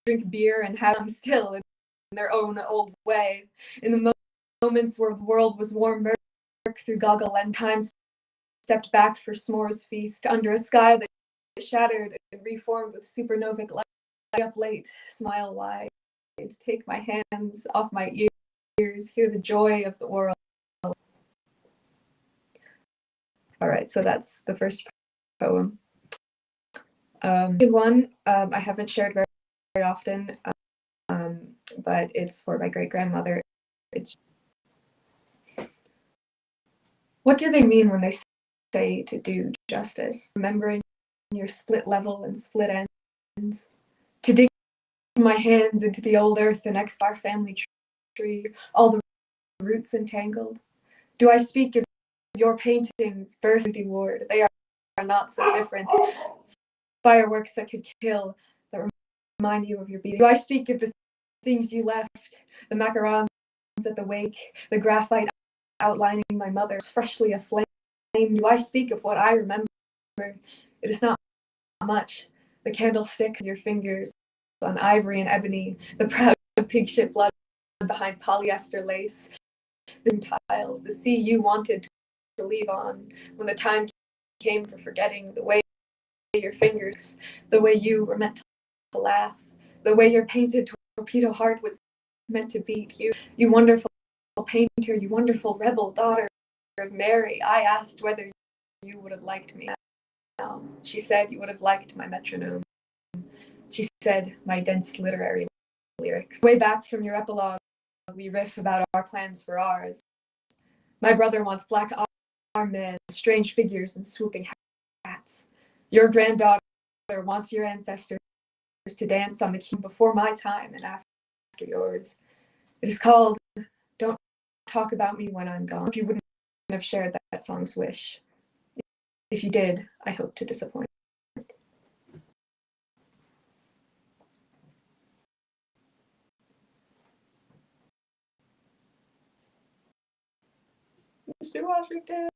I: drink beer and have them still in their own old way. In the moments where the world was warm murk through goggle and time stepped back for s'mores feast under a sky that shattered and reformed with supernovic light. Up late, smile wide, take my hands off my ears, hear the joy of the world. All right, so that's the first poem. Good one, I haven't shared very often, but it's for my great-grandmother. What do they mean when they say to do justice? Remembering your split level and split ends, to dig my hands into the old earth and next our family tree, all the roots entangled. Do I speak of your paintings, birthday ward? They are not so different. Fireworks that could kill, that remind you of your beating. Do I speak of the things you left, the macarons at the wake, the graphite outlining my mother's freshly aflame? Do I speak of what I remember? It is not much. The candlesticks in your fingers on ivory and ebony, the proud pig shit blood behind polyester lace, the tiles, the sea you wanted to leave on when the time came for forgetting, the way your fingers, the way you were meant to laugh, the way your painted torpedo heart was meant to beat. You wonderful painter, you wonderful rebel daughter of Mary. I asked whether you would have liked me now. She said you would have liked my metronome. She said my dense literary lyrics. Way back from your epilogue, we riff about our plans for ours. My brother wants black armed men, strange figures, and swooping hats. Your granddaughter wants your ancestors to dance on the key before my time and after yours. It is called Don't Talk About Me When I'm Gone. If you wouldn't have shared that song's wish. If you did, I hope to disappoint. Mr. Washington.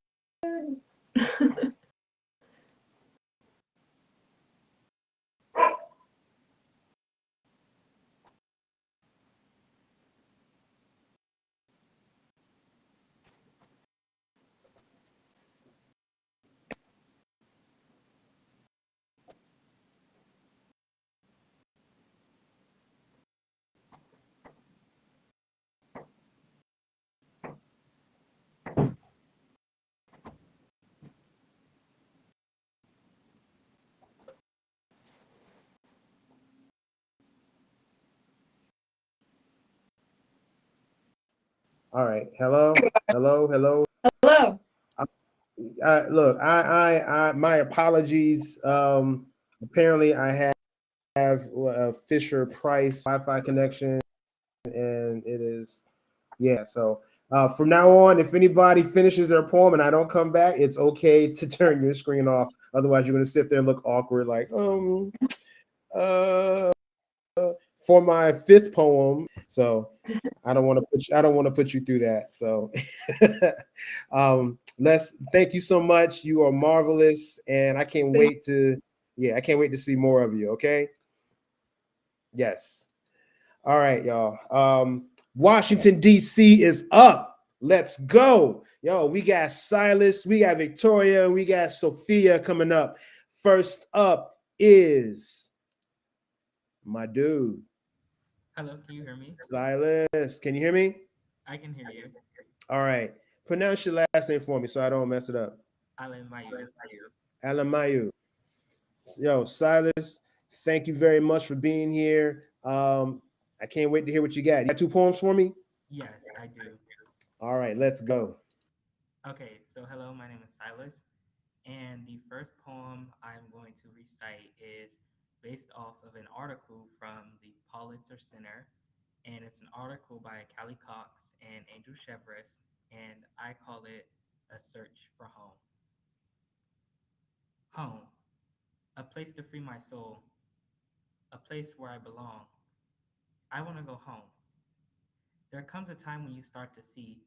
B: All right. Hello. Hello. Hello.
I: Hello.
B: Look, my apologies. Apparently, I have a Fisher Price Wi-Fi connection, and it is, yeah. So from now on, if anybody finishes their poem and I don't come back, it's okay to turn your screen off. Otherwise, you're going to sit there and look awkward, like uh, for my fifth poem. So I don't want to put you through that. So let's thank you so much. You are marvelous, and I can't wait to see more of you. Okay. Yes. All right, y'all. Washington, D.C. is up. Let's go. Yo, we got Silas, we got Victoria, we got Sophia coming up. First up is my dude.
J: Hello, can you hear me?
B: Silas, can you hear me?
J: I can hear you.
B: All right. Pronounce your last name for me so I don't mess it up.
J: Alemayu.
B: Alemayu. Yo, Silas, thank you very much for being here. I can't wait to hear what you got. You got two poems for me?
J: Yes, I do.
B: All right, let's go.
J: Okay, so hello, my name is Silas, and the first poem I'm going to recite is based off of an article from the Pulitzer Center, and it's an article by Callie Cox and Angel Chevres, and I call it A Search for Home. Home, a place to free my soul, a place where I belong. I want to go home. There comes a time when you start to see,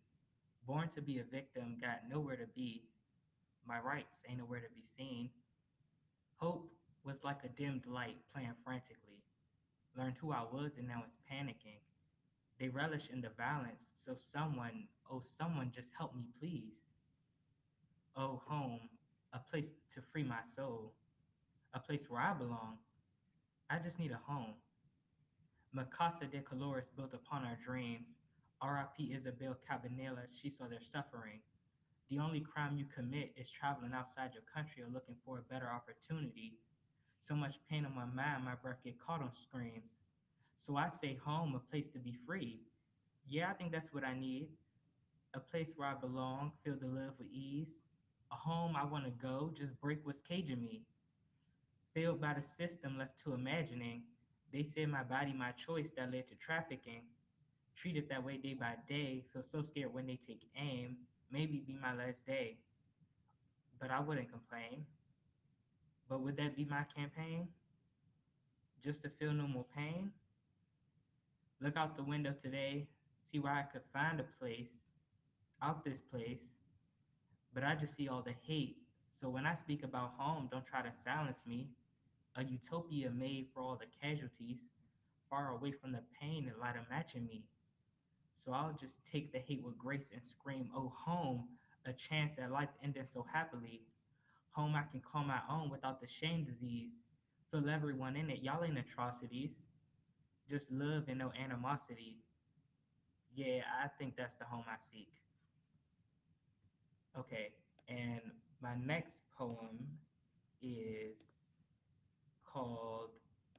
J: born to be a victim, got nowhere to be. My rights ain't nowhere to be seen. Hope was like a dimmed light playing frantically. Learned who I was and now it's panicking. They relish in the violence, so someone, oh someone just help me please. Oh home, a place to free my soul, a place where I belong. I just need a home. Mikasa de Colores built upon our dreams. R.I.P. Isabel Cabanela, she saw their suffering. The only crime you commit is traveling outside your country or looking for a better opportunity. So much pain on my mind, my breath get caught on screams. So I say home, a place to be free. Yeah, I think that's what I need. A place where I belong, feel the love with ease. A home I want to go, just break what's caging me. Failed by the system, left to imagining. They said my body, my choice, that led to trafficking. Treated that way day by day, feel so scared when they take aim. Maybe be my last day. But I wouldn't complain. But would that be my campaign? Just to feel no more pain? Look out the window today, see where I could find a place, out this place. But I just see all the hate. So when I speak about home, don't try to silence me. A utopia made for all the casualties, far away from the pain and light of matching me. So I'll just take the hate with grace and scream, oh home, a chance at life ending so happily. Home I can call my own without the shame disease. Feel everyone in it, y'all ain't atrocities. Just love and no animosity. Yeah, I think that's the home I seek. Okay, and my next poem is called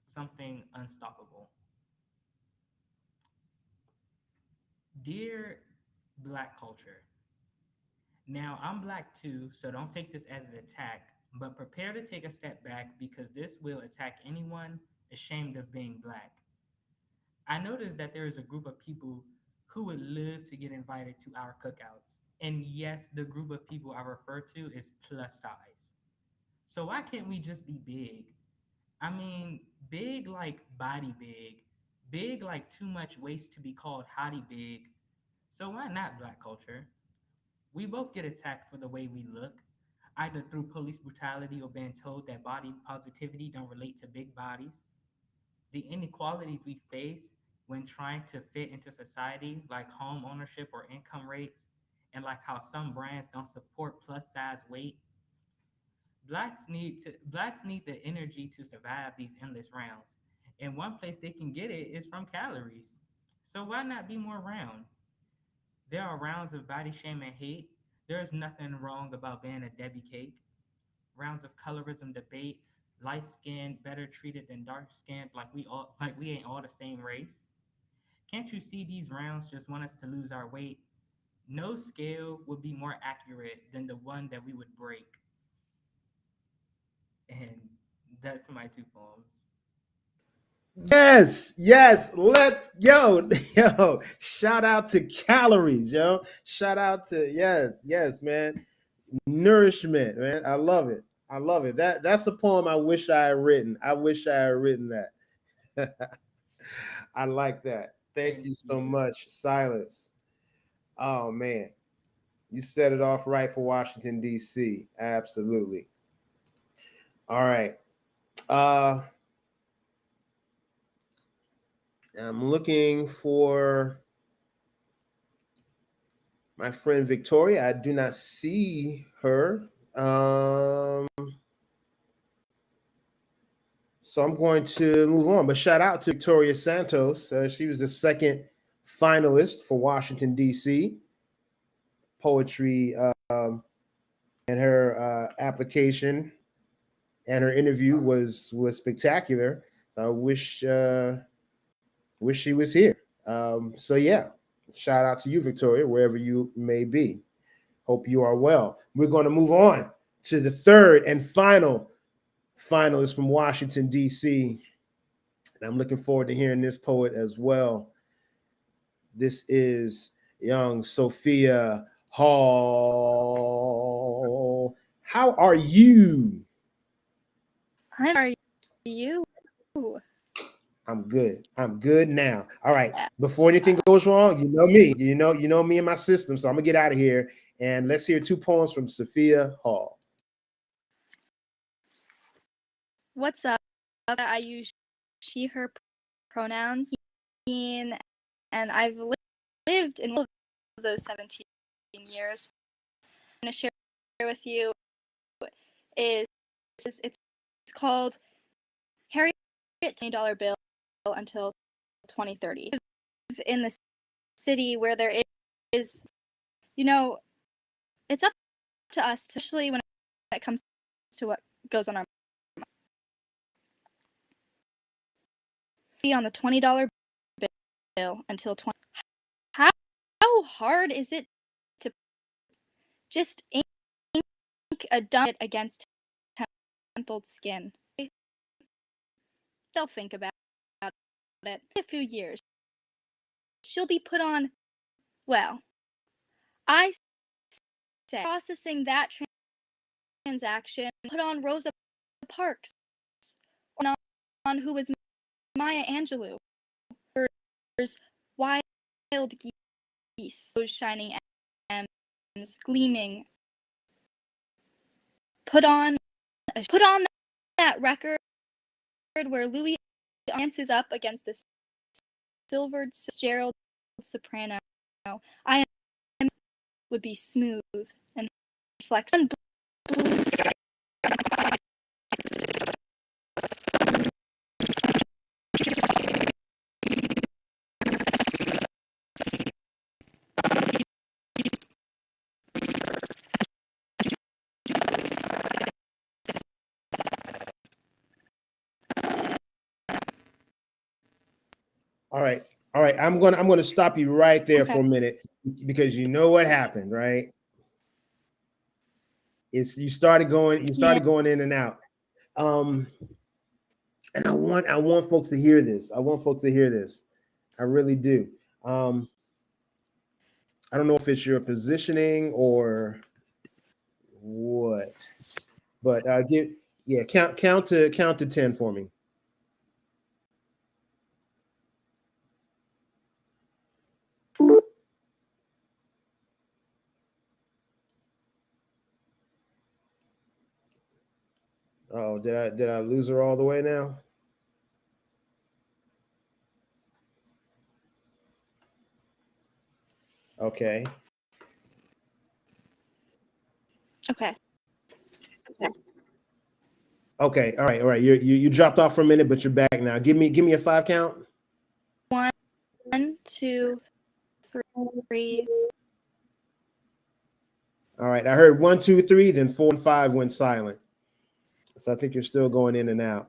J: Something Unstoppable. Dear Black culture, now I'm Black too, so don't take this as an attack, but prepare to take a step back because this will attack anyone ashamed of being Black. I noticed that there is a group of people who would live to get invited to our cookouts. And yes, the group of people I refer to is plus size. So why can't we just be big? I mean, big like body big, big like too much waist to be called hottie big. So why not Black culture? We both get attacked for the way we look, either through police brutality or being told that body positivity don't relate to big bodies. The inequalities we face when trying to fit into society, like home ownership or income rates, and like how some brands don't support plus size weight. Blacks need the energy to survive these endless rounds. And one place they can get it is from calories. So why not be more round? There are rounds of body shame and hate. There is nothing wrong about being a Debbie cake. Rounds of colorism debate, light skinned better treated than dark skinned, like we ain't all the same race. Can't you see these rounds just want us to lose our weight? No scale would be more accurate than the one that we would break. And that's my two poems.
B: Yes, yes, let's yo. Shout out to calories, yo. Shout out to yes, man. Nourishment, man. I love it. I love it. That's a poem I wish I had written. I wish I had written that. I like that. Thank you so much, Silas. Oh man, you set it off right for Washington, D.C. Absolutely. All right. I'm looking for my friend Victoria. I do not see her. So I'm going to move on. But shout out to Victoria Santos. She was the second finalist for Washington, D.C. poetry, and her application and her interview was spectacular. So I wish she was here. So yeah, shout out to you, Victoria, wherever you may be. Hope you are well. We're going to move on to the third and final finalist from Washington, D.C. And I'm looking forward to hearing this poet as well. This is young Sophia Hall. How are you?
K: How are you?
B: I'm good. I'm good now. All right. Before anything goes wrong, you know me. You know me and my system. So I'm gonna get out of here and let's hear two poems from Sophia Hall.
K: What's up? I use she, her pronouns, and I've lived in all of those 17 years. I'm going to share with you is it's called Harriet $20 bill until 2030. In the city where there is, it's up to us, especially when it comes to what goes on our on the $20 bill until 20. How hard is it to just ink a dump against templed skin? They'll think about it in a few years. She'll be put on, well, I say processing that transaction, put on Rosa Parks, or on who was Maya Angelou. There's wild geese, those shining ends gleaming. Put on that record where Louis dances up against the silvered Gerald soprano. I am would be smooth and flexible.
B: All right. All right. I'm gonna stop you right there for a minute because you know what happened, right? You started going in and out. And I want folks to hear this. I want folks to hear this. I really do. I don't know if it's your positioning or what, but count to 10 for me. Oh, did I lose her all the way now? Okay. Okay. All right. You dropped off for a minute, but you're back now. Give me a 5 count.
K: 1, 2, 3.
B: All right. I heard 1, 2, 3, then 4 and 5 went silent. So I think you're still going in and out.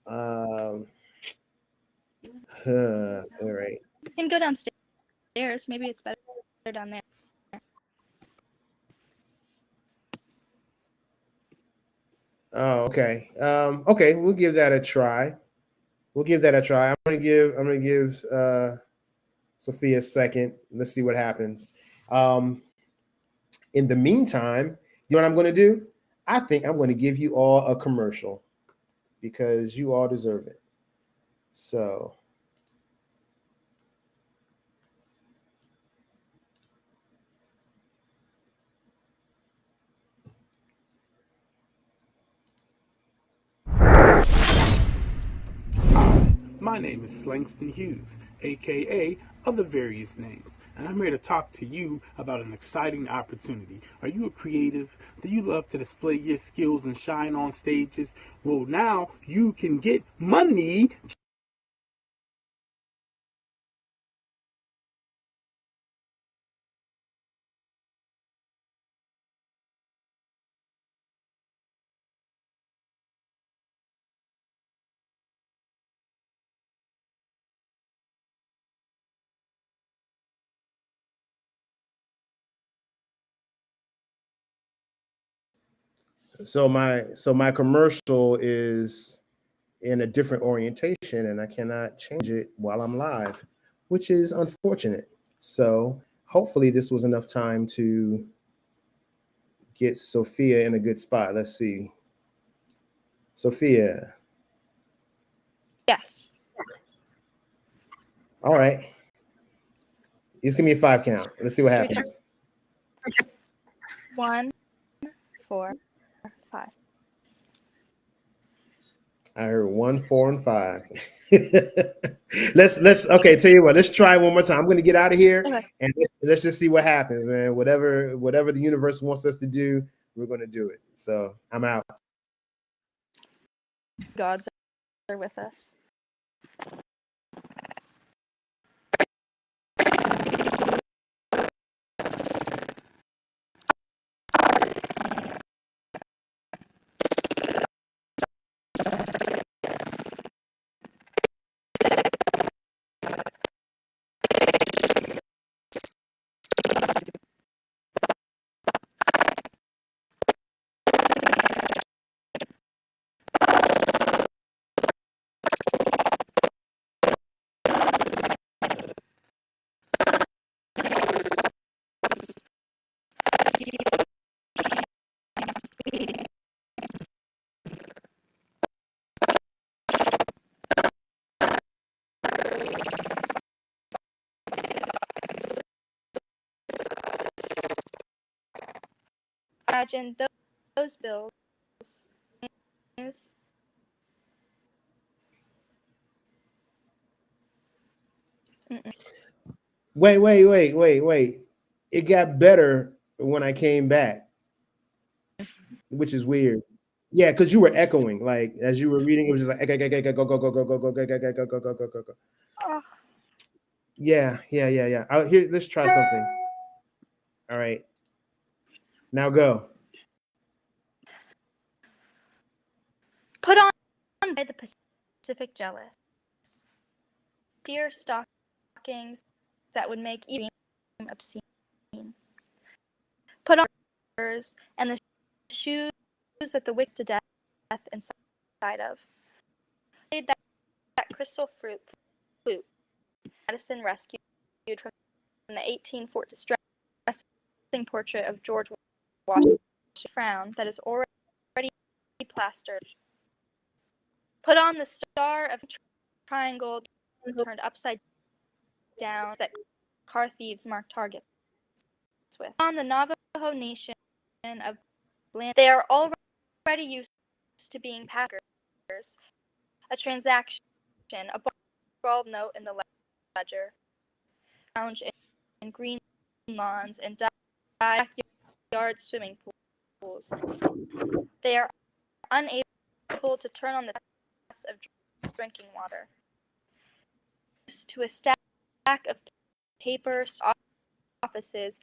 B: All right.
K: You can go downstairs. Maybe it's better down there.
B: Oh, okay. Okay, we'll give that a try. We'll give that a try. I'm gonna give Sophia a second. Let's see what happens. In the meantime, you know what I'm gonna do? I think I'm gonna give you all a commercial because you all deserve it. So
L: my name is Slangston Hughes, aka Other Various Names, and I'm here to talk to you about an exciting opportunity. Are you a creative? Do you love to display your skills and shine on stages? Well, now you can get money.
B: my commercial is in a different orientation and I cannot change it while I'm live, which is unfortunate. So hopefully this was enough time to get Sophia in a good spot. Let's see. Sophia.
K: Yes.
B: All right. Just give me a 5 count. Let's see what happens.
K: 1, 4, 5.
B: I heard 1, 4, and 5. let's okay. Tell you what. Let's try one more time. I'm going to get out of here
K: Okay.
B: and let's just see what happens, man. Whatever the universe wants us to do, we're going to do it. So I'm out.
K: Gods are with us. Imagine those bills. News.
B: Wait. It got better when I came back, which is weird. Yeah, because you were echoing. Like as you were reading, it was just like go.
K: Oh.
B: Yeah. Here, let's try something. All right. Now go.
K: Put on by the Pacific Jealous. Deer stockings that would make eating obscene. Put on and the shoes that the wicks to death inside of. Played that crystal flute Madison rescued from the 1840 distressing portrait of George Washington frown that is already plastered. Put on the star of triangle turned upside down that car thieves mark targets with. On the Navajo Nation of land, they are already used to being packers. A transaction, a scrawled note in the ledger, lounge in green lawns and backyard swimming pools. They are unable to turn on the taps of drinking water. To a stack of papers, offices,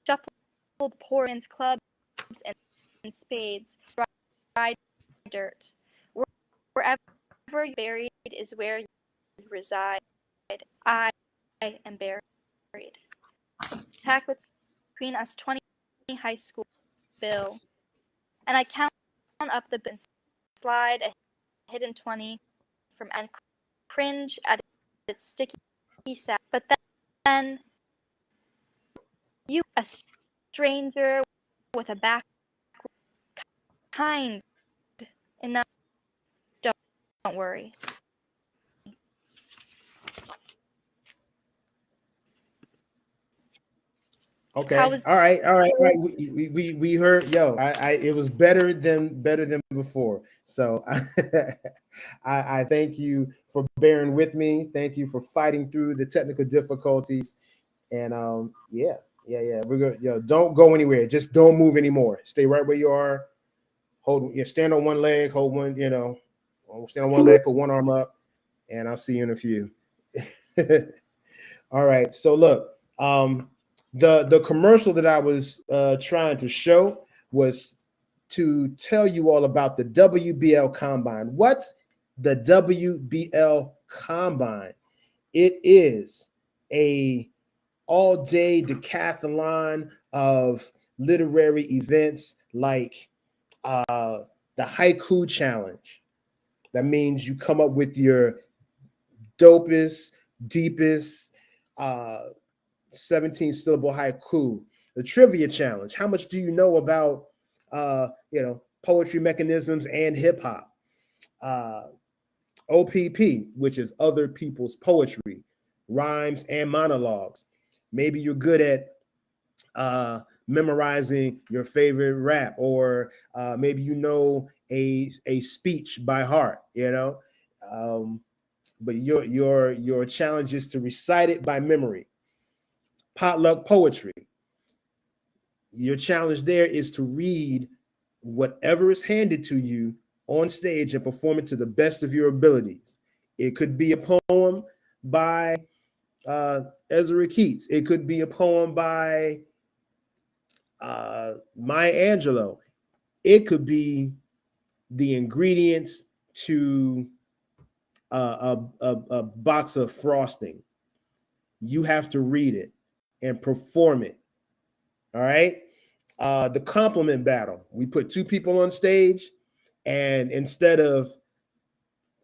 K: shuffled porins, clubs, and spades, dry dirt. Wherever buried is where you reside. I am buried. Packed between us 20 high school bill, and I count up the and slide a hidden 20 from and cringe at its sticky sound. But then you, a stranger with a back, kind enough, don't worry.
B: Okay.
K: How was
B: All right. We heard. Yo, it was better than before. So I thank you for bearing with me. Thank you for fighting through the technical difficulties. And yeah. We're good. Yo, don't go anywhere. Just don't move anymore. Stay right where you are. Stand on one leg. Hold one. Stand on one leg. Put one arm up. And I'll see you in a few. All right. So look. The commercial that I was trying to show was to tell you all about the WBL Combine. What's the WBL Combine? It is a all-day decathlon of literary events like the Haiku Challenge. That means you come up with your dopest, deepest 17-syllable haiku. The Trivia Challenge. How much do you know about poetry mechanisms and hip hop? OPP, which is other people's poetry, rhymes and monologues. Maybe you're good at memorizing your favorite rap, or maybe you know a speech by heart. But your challenge is to recite it by memory. Potluck poetry. Your challenge there is to read whatever is handed to you on stage and perform it to the best of your abilities. It could be a poem by Ezra Keats. It could be a poem by Maya Angelou. It could be the ingredients to a box of frosting. You have to read it and perform it. All right. The compliment battle. We put two people on stage, and instead of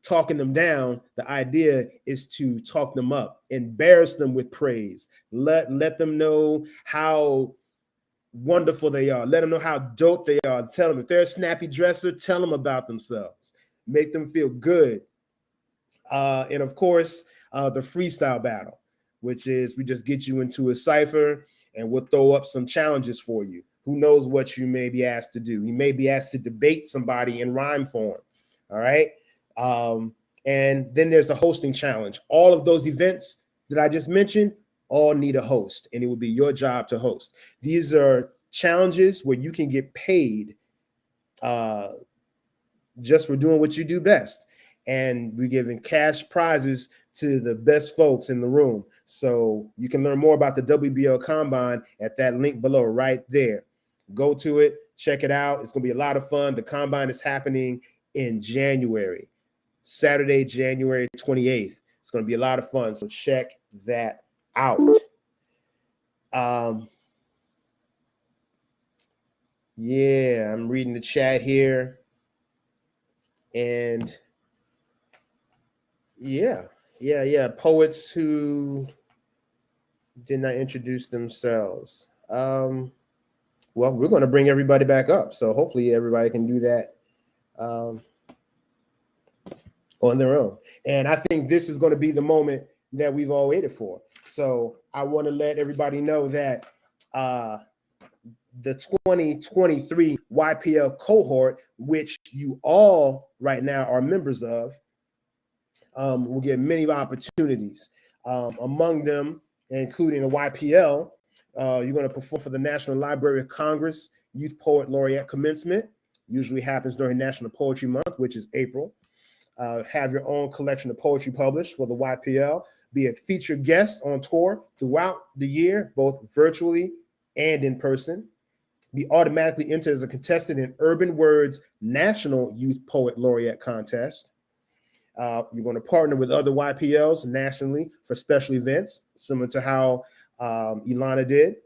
B: talking them down, the idea is to talk them up, embarrass them with praise. Let them know how wonderful they are. Let them know how dope they are. Tell them if they're a snappy dresser, tell them about themselves. Make them feel good. And of course, the freestyle battle, which is we just get you into a cipher and we'll throw up some challenges for you. Who knows what you may be asked to do? You may be asked to debate somebody in rhyme form. All right. And then there's a hosting challenge. All of those events that I just mentioned all need a host, and it will be your job to host. These are challenges where you can get paid just for doing what you do best. And we're giving cash prizes to the best folks in the room. So you can learn more about the WBL Combine at that link below right there. Go to it, check it out. It's going to be a lot of fun. The Combine is happening in January, Saturday, January 28th. It's going to be a lot of fun. So check that out. Yeah, I'm reading the chat here. And yeah. Poets who did not introduce themselves. Well, we're going to bring everybody back up. So hopefully everybody can do that on their own. And I think this is going to be the moment that we've all waited for. So I want to let everybody know that the 2023 YPL cohort, which you all right now are members of, will get many opportunities. Among them, including the YPL, you're going to perform for the National Library of Congress Youth Poet Laureate Commencement. Usually happens during National Poetry Month, which is April. Have your own collection of poetry published for the YPL. Be a featured guest on tour throughout the year, both virtually and in person. Be automatically entered as a contestant in Urban Words National Youth Poet Laureate Contest. You're going to partner with other YPLs nationally for special events, similar to how Elana did.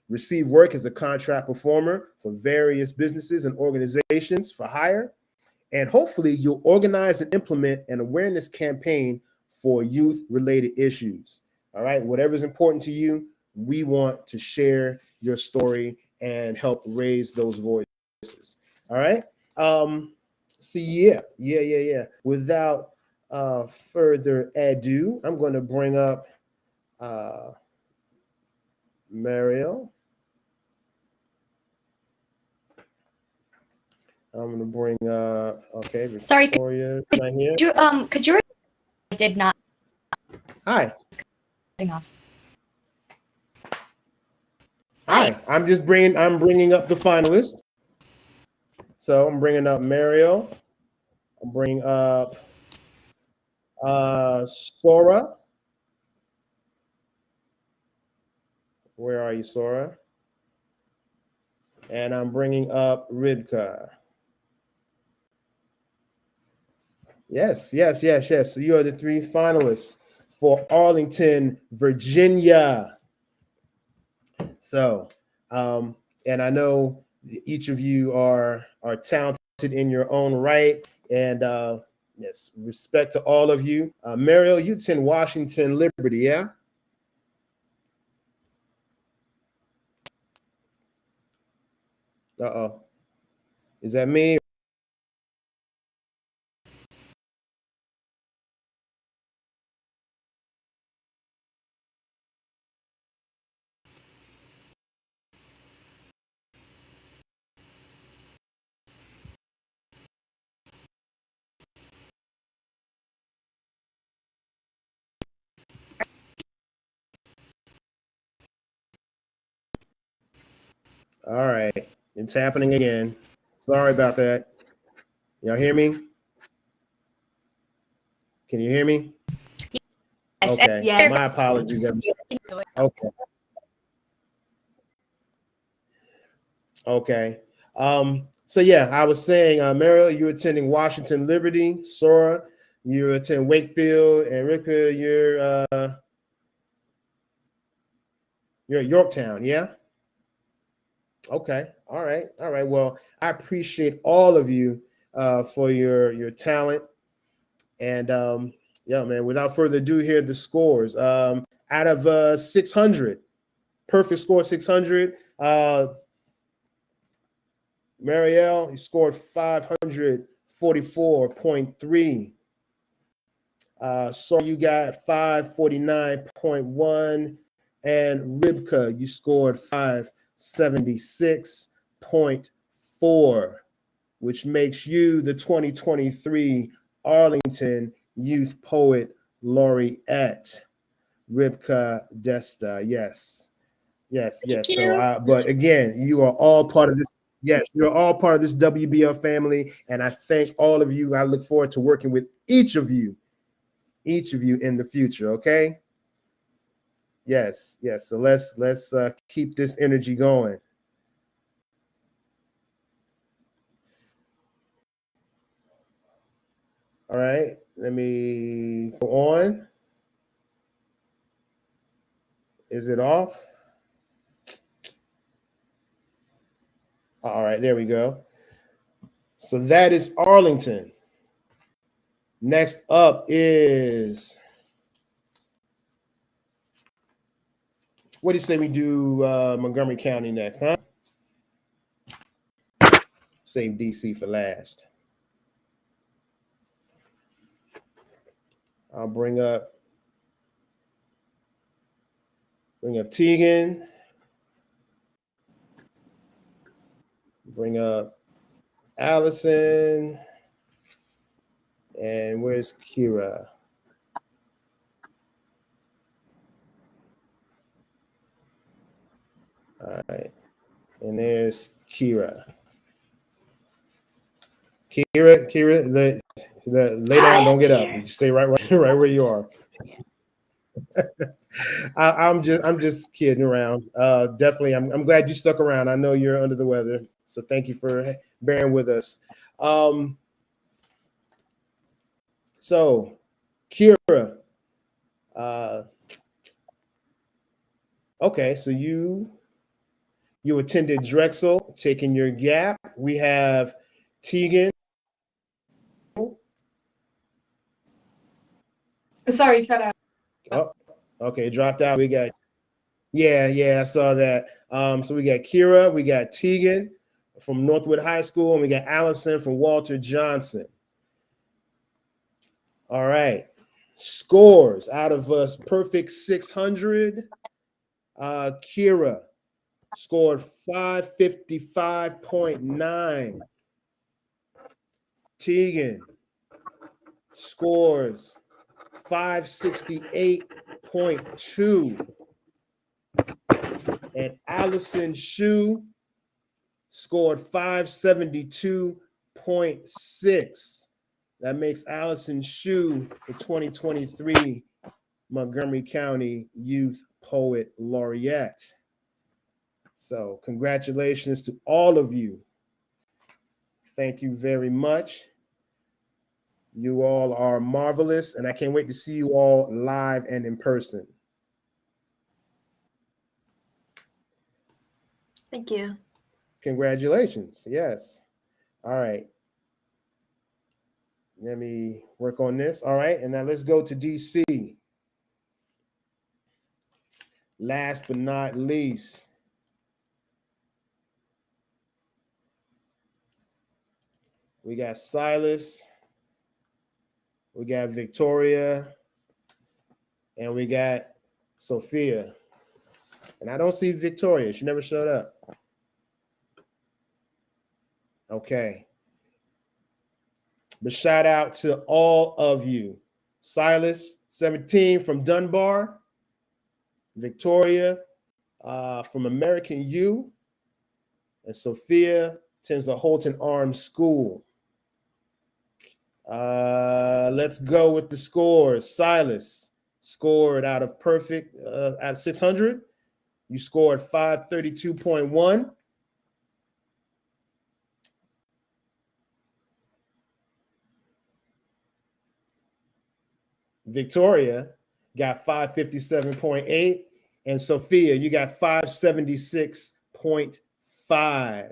B: receive work as a contract performer for various businesses and organizations for hire. And hopefully you'll organize and implement an awareness campaign for youth-related issues. All right, whatever's important to you, we want to share your story and help raise those voices. All right. So yeah. Without further ado, I'm going to bring up Mariel. I'm going to bring up, okay, Victoria.
F: Sorry,
B: not here.
F: could you I did not.
B: Hi.
F: Off.
B: Hi. I'm bringing up the finalists. So I'm bringing up Mariel. I'm bringing up Sora. Where are you, Sora? And I'm bringing up Ribka. Yes. So you are the three finalists for Arlington, Virginia. So, and I know each of you are talented in your own right. And yes, respect to all of you. Mariel, you attend Washington Liberty, yeah? Uh-oh. Is that me? All right. It's happening again. Sorry about that. Y'all hear me? Can you hear me?
F: Yes.
B: Okay.
D: Yes.
B: My apologies, everybody. Okay. Okay. So yeah, I was saying, Mariel, you're attending Washington Liberty. Sora, you're attending Wakefield, and Rika, you're at Yorktown, yeah? Okay. All right. Well, I appreciate all of you for your talent. And yeah, man, without further ado, here are the scores. Out of 600, perfect score 600. Mariel, you scored 544.3. So you got 549.1. And Ribka, you scored 576.4, which makes you the 2023 Arlington Youth Poet Laureate. Ribka Desta. Yes. So, but again, you are all part of this. Yes, you're all part of this WBL family, and I thank all of you. I look forward to working with each of you in the future. Okay. Yes. So let's keep this energy going. All right. Let me go on. Is it off? All right, there we go. So that is Arlington. Next up is, what do you say we do Montgomery County next, huh? Save DC for last. I'll bring up Tegan. Bring up Allison. And where's Kira? All right. And there's Kira. Kira, lay down, don't get up. You stay right where you are. I'm just kidding around. Definitely, I'm glad you stuck around. I know you're under the weather, so thank you for bearing with us. So, Kira, okay, so you You attended Drexel, taking your gap. We have Tegan.
I: Sorry, cut out.
B: Oh, okay, dropped out. We got, yeah, I saw that. So we got Kira, we got Tegan from Northwood High School, and we got Allison from Walter Johnson. All right, scores out of us, perfect 600. Kira scored 555.9. Tegan scores 568.2. And Allison Shu scored 572.6. That makes Allison Shu the 2023 Montgomery County Youth Poet Laureate. So congratulations to all of you. Thank you very much. You all are marvelous, and I can't wait to see you all live and in person.
H: Thank you.
B: Congratulations. Yes. All right. Let me work on this. All right. And now let's go to DC. Last but not least, we got Silas, we got Victoria, and we got Sophia. And I don't see Victoria. She never showed up. Okay. But shout out to all of you. Silas, 17 from Dunbar. Victoria from American U. And Sophia attends the Holton Arms School. Let's go with the scores. Silas scored out of perfect, out of 600. You scored 532.1. Victoria got 557.8. And Sophia, you got 576.5,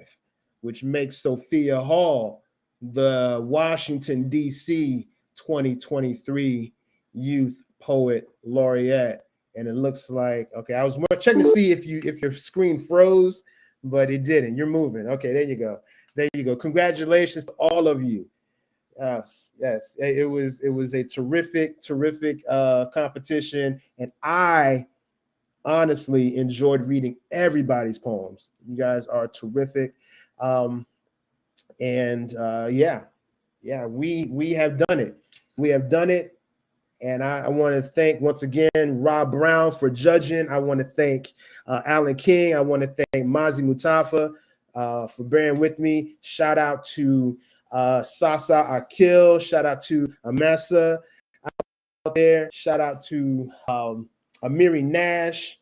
B: which makes Sophia Hall the Washington, D.C. 2023 Youth Poet Laureate. And it looks like, okay, I was checking to see if your screen froze, but it didn't. You're moving. Okay, there you go. There you go. Congratulations to all of you. Yes, it was a terrific competition, and I honestly enjoyed reading everybody's poems. You guys are terrific. Yeah, we have done it. We have done it. And I want to thank once again Rob Brown for judging. I want to thank Alan King. I want to thank Mazi Mutafa for bearing with me. Shout out to Sasa Akil. Shout out to Amasa out there. Shout out to Amiri Nash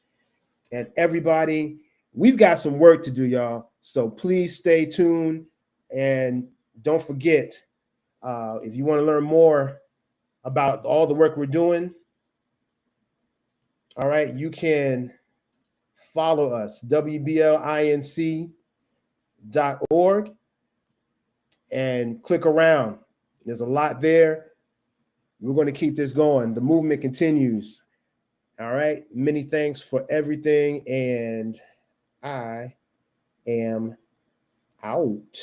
B: and everybody. We've got some work to do, y'all. So please stay tuned. And don't forget, if you want to learn more about all the work we're doing, all right, you can follow us, wblinc.org, and click around. There's a lot there. We're going to keep this going. The movement continues. All right. Many thanks for everything. And I am out.